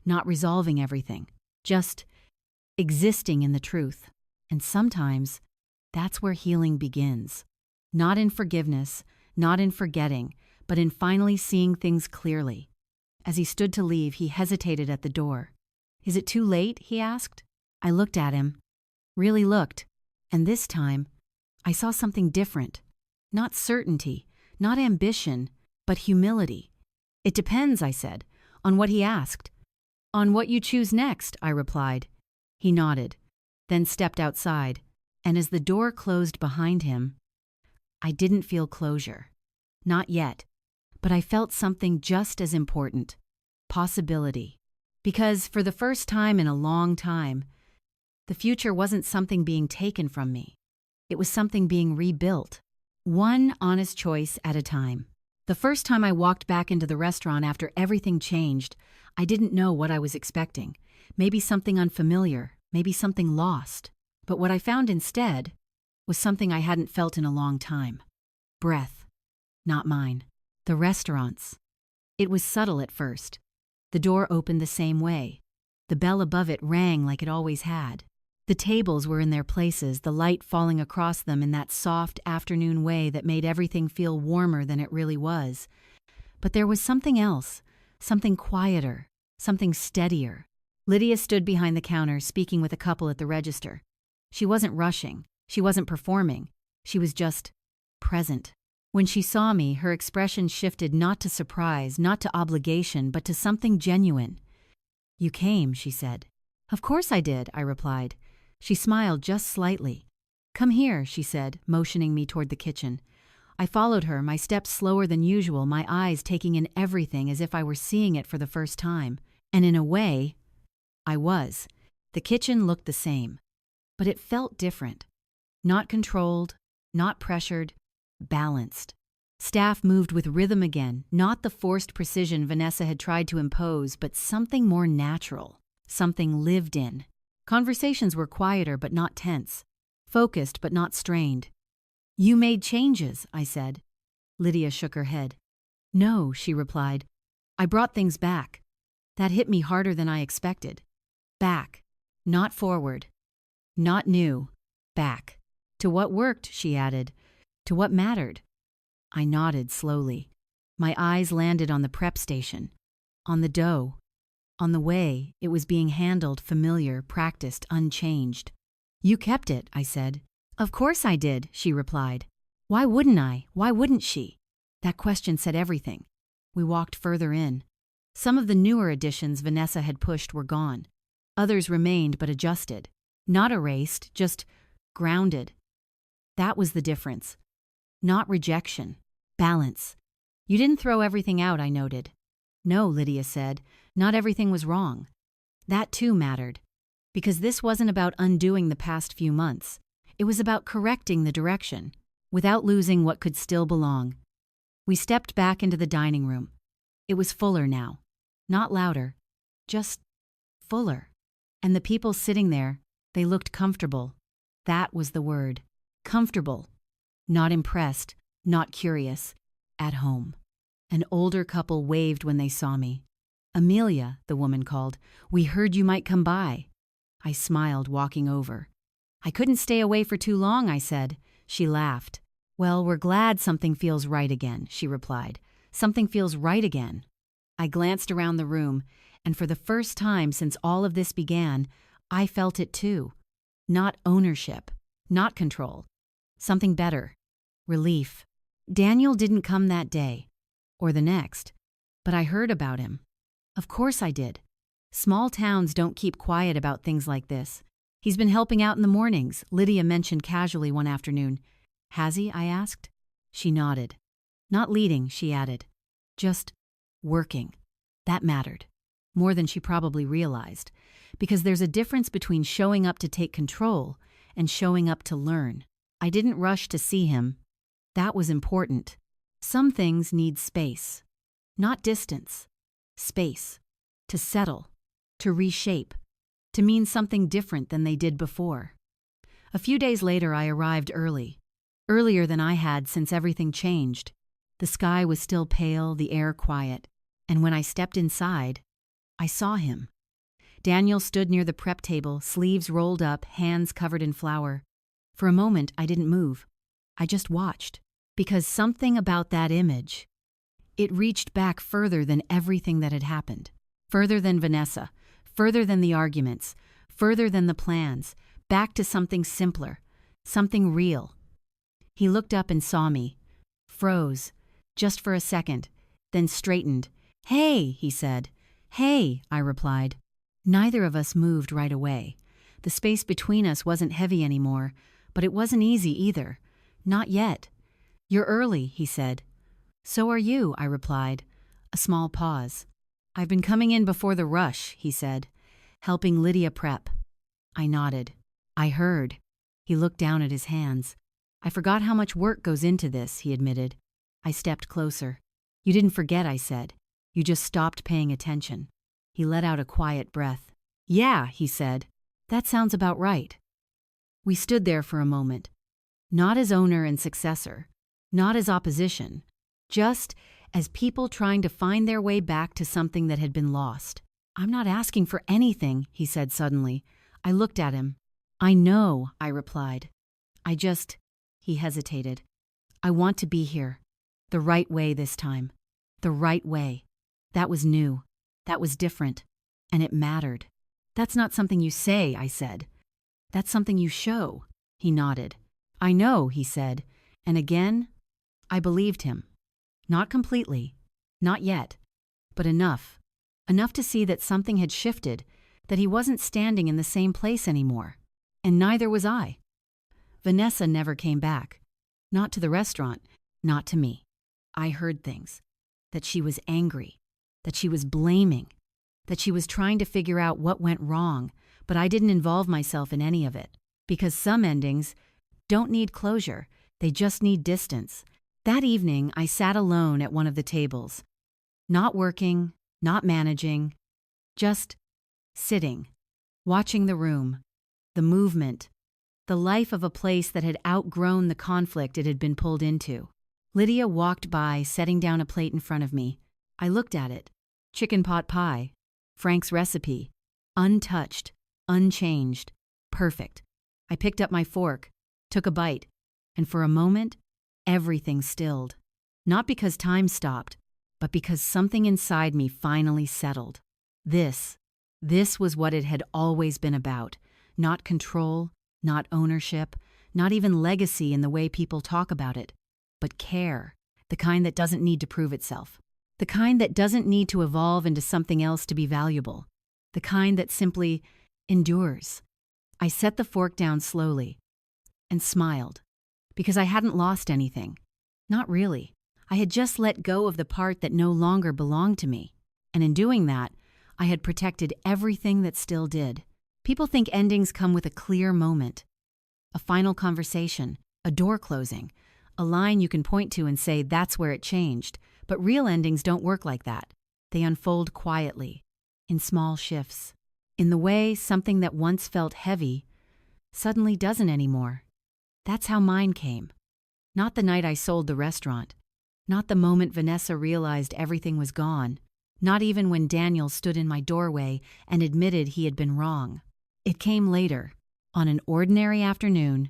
not resolving everything, just existing in the truth. And sometimes, that's where healing begins. Not in forgiveness, not in forgetting, but in finally seeing things clearly. As he stood to leave, he hesitated at the door. Is it too late? He asked. I looked at him, really looked, and this time, I saw something different. Not certainty, not ambition, but humility. It depends, I said, on what he asked. On what you choose next, I replied. He nodded, then stepped outside, and as the door closed behind him, I didn't feel closure. Not yet, but I felt something just as important. Possibility. Because for the first time in a long time, the future wasn't something being taken from me. It was something being rebuilt, one honest choice at a time. The first time I walked back into the restaurant after everything changed, I didn't know what I was expecting. Maybe something unfamiliar, maybe something lost. But what I found instead was something I hadn't felt in a long time. Breath. Not mine. The restaurant's. It was subtle at first. The door opened the same way. The bell above it rang like it always had. The tables were in their places, the light falling across them in that soft afternoon way that made everything feel warmer than it really was. But there was something else, something quieter, something steadier. Lydia stood behind the counter, speaking with a couple at the register. She wasn't rushing. She wasn't performing. She was just present. When she saw me, her expression shifted not to surprise, not to obligation, but to something genuine. You came, she said. Of course I did, I replied. She smiled just slightly. Come here, she said, motioning me toward the kitchen. I followed her, my steps slower than usual, my eyes taking in everything as if I were seeing it for the first time. And in a way, I was. The kitchen looked the same. But it felt different. Not controlled, not pressured, balanced. Staff moved with rhythm again, not the forced precision Vanessa had tried to impose, but something more natural, something lived in. Conversations were quieter but not tense, focused but not strained. You made changes, I said. Lydia shook her head. No, she replied. I brought things back. That hit me harder than I expected. Back, not forward. Not new, back. To what worked, she added. To what mattered. I nodded slowly. My eyes landed on the prep station, on the dough, on the way it was being handled, familiar, practiced, unchanged. You kept it, I said. Of course I did, she replied. Why wouldn't I? Why wouldn't she? That question said everything. We walked further in. Some of the newer additions Vanessa had pushed were gone. Others remained but adjusted. Not erased, just grounded. That was the difference. Not rejection. Balance. You didn't throw everything out, I noted. No, Lydia said. Not everything was wrong. That too mattered. Because this wasn't about undoing the past few months. It was about correcting the direction, without losing what could still belong. We stepped back into the dining room. It was fuller now. Not louder. Just fuller. And the people sitting there, they looked comfortable. That was the word. Comfortable. Not impressed, not curious. At home. An older couple waved when they saw me. Amelia, the woman called, we heard you might come by. I smiled, walking over. I couldn't stay away for too long, I said. She laughed. Well, we're glad something feels right again, she replied. Something feels right again. I glanced around the room, and for the first time since all of this began, I felt it too. Not ownership, not control. Something better. Relief. Daniel didn't come that day, or the next, but I heard about him. Of course I did. Small towns don't keep quiet about things like this. He's been helping out in the mornings, Lydia mentioned casually one afternoon. Has he? I asked. She nodded. Not leading, she added. Just working. That mattered. More than she probably realized. Because there's a difference between showing up to take control and showing up to learn. I didn't rush to see him. That was important. Some things need space. Not distance. Space. To settle. To reshape. To mean something different than they did before. A few days later I arrived early. Earlier than I had since everything changed. The sky was still pale, the air quiet. And when I stepped inside, I saw him. Daniel stood near the prep table, sleeves rolled up, hands covered in flour. For a moment, I didn't move. I just watched. Because something about that image, it reached back further than everything that had happened. Further than Vanessa. Further than the arguments. Further than the plans. Back to something simpler. Something real. He looked up and saw me. Froze. Just for a second. Then straightened. Hey, he said. Hey, I replied. Neither of us moved right away. The space between us wasn't heavy anymore, but it wasn't easy either. Not yet. You're early, he said. So are you, I replied. A small pause. I've been coming in before the rush, he said, helping Lydia prep. I nodded. I heard. He looked down at his hands. I forgot how much work goes into this, he admitted. I stepped closer. You didn't forget, I said. You just stopped paying attention. He let out a quiet breath. Yeah, he said. That sounds about right. We stood there for a moment. Not as owner and successor. Not as opposition. Just as people trying to find their way back to something that had been lost. I'm not asking for anything, he said suddenly. I looked at him. I know, I replied. He hesitated. I want to be here. The right way this time. The right way. That was new. That was different. And it mattered. That's not something you say, I said. That's something you show. He nodded. I know, he said. And again, I believed him. Not completely. Not yet. But enough. Enough to see that something had shifted, that he wasn't standing in the same place anymore. And neither was I. Vanessa never came back. Not to the restaurant. Not to me. I heard things. That she was angry. That she was blaming. That she was trying to figure out what went wrong, but I didn't involve myself in any of it. Because some endings don't need closure. They just need distance. That evening, I sat alone at one of the tables. Not working, not managing, just sitting, watching the room, the movement, the life of a place that had outgrown the conflict it had been pulled into. Lydia walked by, setting down a plate in front of me. I looked at it. Chicken pot pie. Frank's recipe. Untouched, unchanged, perfect. I picked up my fork, took a bite, and for a moment, everything stilled. Not because time stopped, but because something inside me finally settled. This was what it had always been about. Not control, not ownership, not even legacy in the way people talk about it, but care, the kind that doesn't need to prove itself. The kind that doesn't need to evolve into something else to be valuable. The kind that simply endures. I set the fork down slowly and smiled, because I hadn't lost anything. Not really. I had just let go of the part that no longer belonged to me. And in doing that, I had protected everything that still did. People think endings come with a clear moment. A final conversation, a door closing, a line you can point to and say that's where it changed. But real endings don't work like that. They unfold quietly, in small shifts. In the way something that once felt heavy suddenly doesn't anymore. That's how mine came. Not the night I sold the restaurant. Not the moment Vanessa realized everything was gone. Not even when Daniel stood in my doorway and admitted he had been wrong. It came later, on an ordinary afternoon,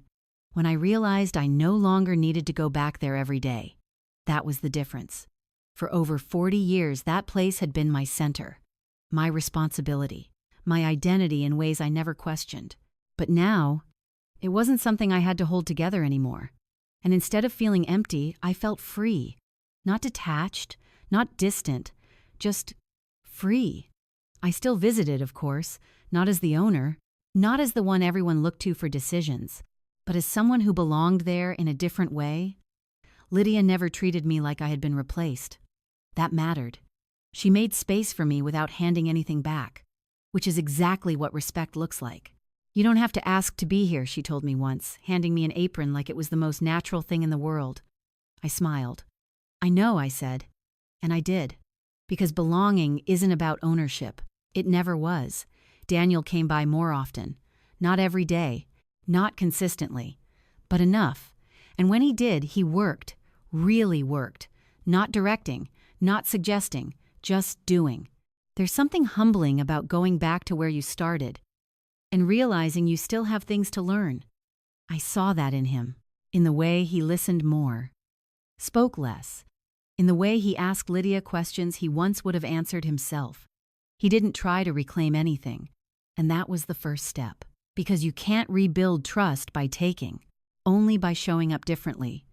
when I realized I no longer needed to go back there every day. That was the difference. For over 40 years, that place had been my center, my responsibility, my identity in ways I never questioned. But now, it wasn't something I had to hold together anymore. And instead of feeling empty, I felt free. Not detached, not distant, just free. I still visited, of course, not as the owner, not as the one everyone looked to for decisions, but as someone who belonged there in a different way. Lydia never treated me like I had been replaced. That mattered. She made space for me without handing anything back, which is exactly what respect looks like. You don't have to ask to be here, she told me once, handing me an apron like it was the most natural thing in the world. I smiled. I know, I said. And I did. Because belonging isn't about ownership. It never was. Daniel came by more often. Not every day. Not consistently. But enough. And when he did, he worked. Really worked. Not directing. Not suggesting. Just doing. There's something humbling about going back to where you started and realizing you still have things to learn. I saw that in him, in the way he listened more, spoke less, in the way he asked Lydia questions he once would have answered himself. He didn't try to reclaim anything, and that was the first step. Because you can't rebuild trust by taking, only by showing up differently.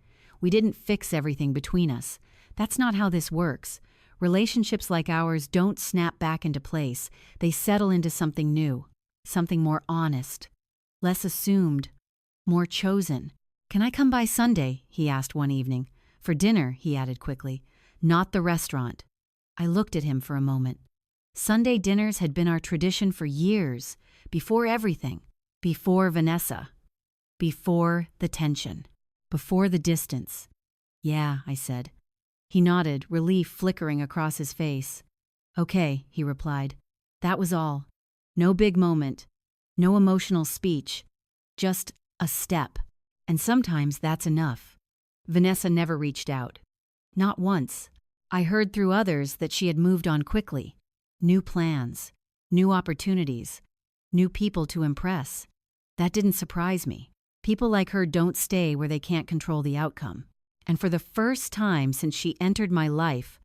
We didn't fix everything between us. That's not how this works. Relationships like ours don't snap back into place. They settle into something new. Something more honest, less assumed, more chosen. Can I come by Sunday? He asked one evening. For dinner, he added quickly. Not the restaurant. I looked at him for a moment. Sunday dinners had been our tradition for years, before everything, before Vanessa, before the tension, before the distance. Yeah, I said. He nodded, relief flickering across his face. Okay, he replied. That was all. No big moment, no emotional speech, just a step. And sometimes that's enough. Vanessa never reached out. Not once. I heard through others that she had moved on quickly. New plans, new opportunities, new people to impress. That didn't surprise me. People like her don't stay where they can't control the outcome. And for the first time since she entered my life,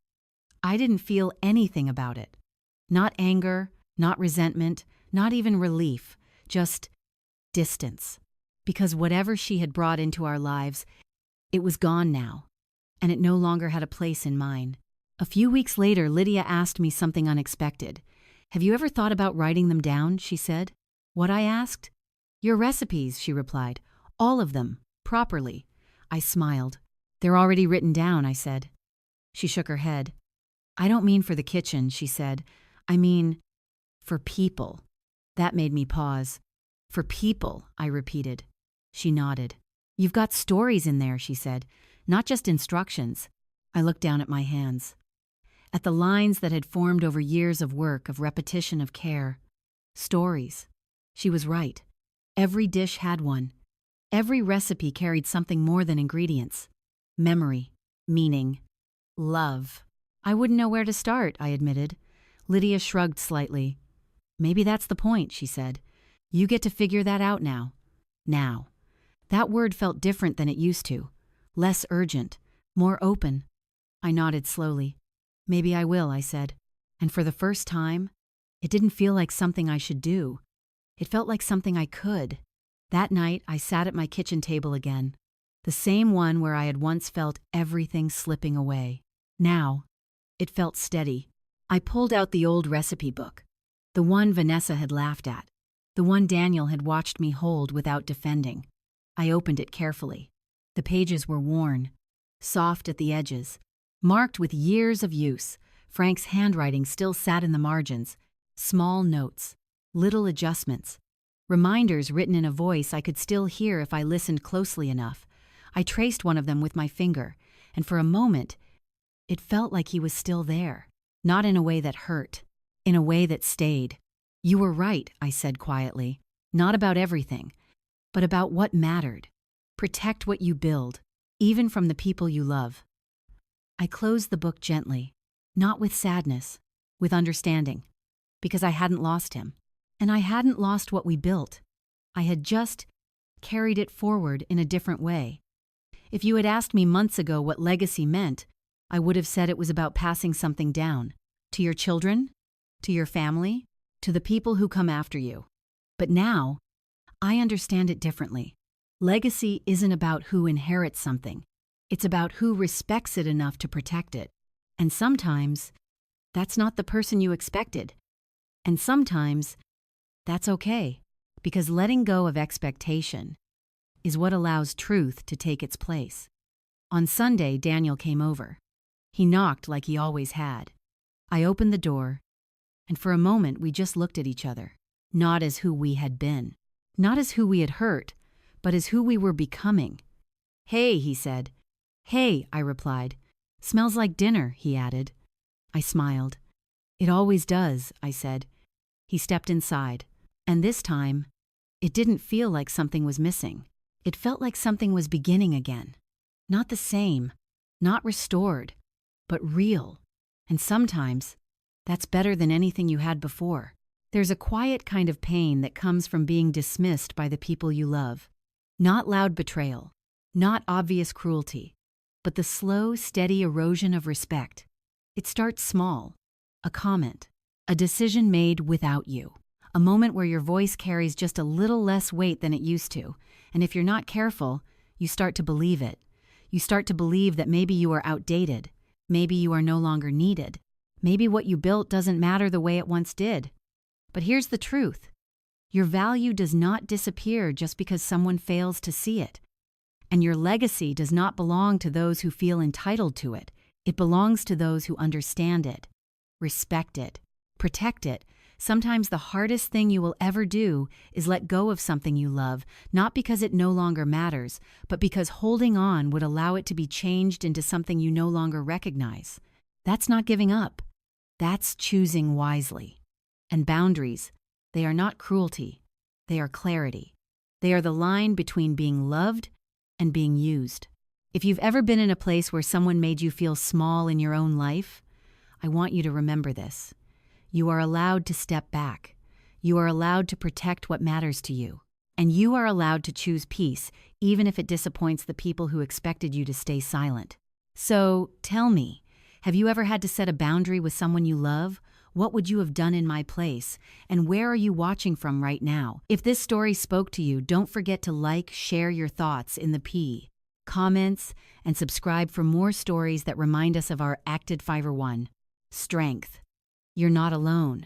I didn't feel anything about it. Not anger, not resentment, not even relief, just distance. Because whatever she had brought into our lives, it was gone now, and it no longer had a place in mine. A few weeks later, Lydia asked me something unexpected. Have you ever thought about writing them down? She said. What? I asked. Your recipes, she replied. All of them, properly. I smiled. They're already written down, I said. She shook her head. I don't mean for the kitchen, she said. I mean for people. That made me pause. For people, I repeated. She nodded. You've got stories in there, she said, not just instructions. I looked down at my hands, at the lines that had formed over years of work, of repetition, of care. Stories. She was right. Every dish had one. Every recipe carried something more than ingredients. Memory, meaning, love. I wouldn't know where to start, I admitted. Lydia shrugged slightly. Maybe that's the point, she said. You get to figure that out now. Now. That word felt different than it used to. Less urgent. More open. I nodded slowly. Maybe I will, I said. And for the first time, it didn't feel like something I should do. It felt like something I could. That night, I sat at my kitchen table again. The same one where I had once felt everything slipping away. Now, It felt steady. I pulled out the old recipe book, the one Vanessa had laughed at, the one Daniel had watched me hold without defending. I opened it carefully. The pages were worn, soft at the edges, marked with years of use. Frank's handwriting still sat in the margins, small notes, little adjustments, reminders written in a voice I could still hear if I listened closely enough. I traced one of them with my finger, and for a moment, it felt like he was still there, not in a way that hurt, in a way that stayed. "You were right," I said quietly, "not about everything, but about what mattered. Protect what you build, even from the people you love." I closed the book gently, not with sadness, with understanding, because I hadn't lost him, and I hadn't lost what we built. I had just carried it forward in a different way. If you had asked me months ago what legacy meant, I would have said it was about passing something down, to your children, to your family, to the people who come after you. But now, I understand it differently. Legacy isn't about who inherits something. It's about who respects it enough to protect it. And sometimes, that's not the person you expected. And sometimes, that's okay, because letting go of expectation is what allows truth to take its place. On Sunday, Daniel came over. He knocked like he always had. I opened the door, and for a moment we just looked at each other, not as who we had been, not as who we had hurt, but as who we were becoming. "Hey," he said. "Hey," I replied. "Smells like dinner," he added. I smiled. "It always does," I said. He stepped inside, and this time, it didn't feel like something was missing. It felt like something was beginning again. Not the same, not restored, but real. And sometimes, that's better than anything you had before. There's a quiet kind of pain that comes from being dismissed by the people you love. Not loud betrayal, not obvious cruelty, but the slow, steady erosion of respect. It starts small, a comment, a decision made without you, a moment where your voice carries just a little less weight than it used to, and if you're not careful, you start to believe it. You start to believe that maybe you are outdated, maybe you are no longer needed, maybe what you built doesn't matter the way it once did. But here's the truth. Your value does not disappear just because someone fails to see it. And your legacy does not belong to those who feel entitled to it. It belongs to those who understand it, respect it, protect it. Sometimes the hardest thing you will ever do is let go of something you love, not because it no longer matters, but because holding on would allow it to be changed into something you no longer recognize. That's not giving up. That's choosing wisely. And boundaries, they are not cruelty. They are clarity. They are the line between being loved and being used. If you've ever been in a place where someone made you feel small in your own life, I want you to remember this. You are allowed to step back. You are allowed to protect what matters to you. And you are allowed to choose peace, even if it disappoints the people who expected you to stay silent. So, tell me, have you ever had to set a boundary with someone you love? What would you have done in my place? And where are you watching from right now? If this story spoke to you, don't forget to like, share your thoughts in the comments, and subscribe for more stories that remind us of our acted 5 or 1. Strength. You're not alone.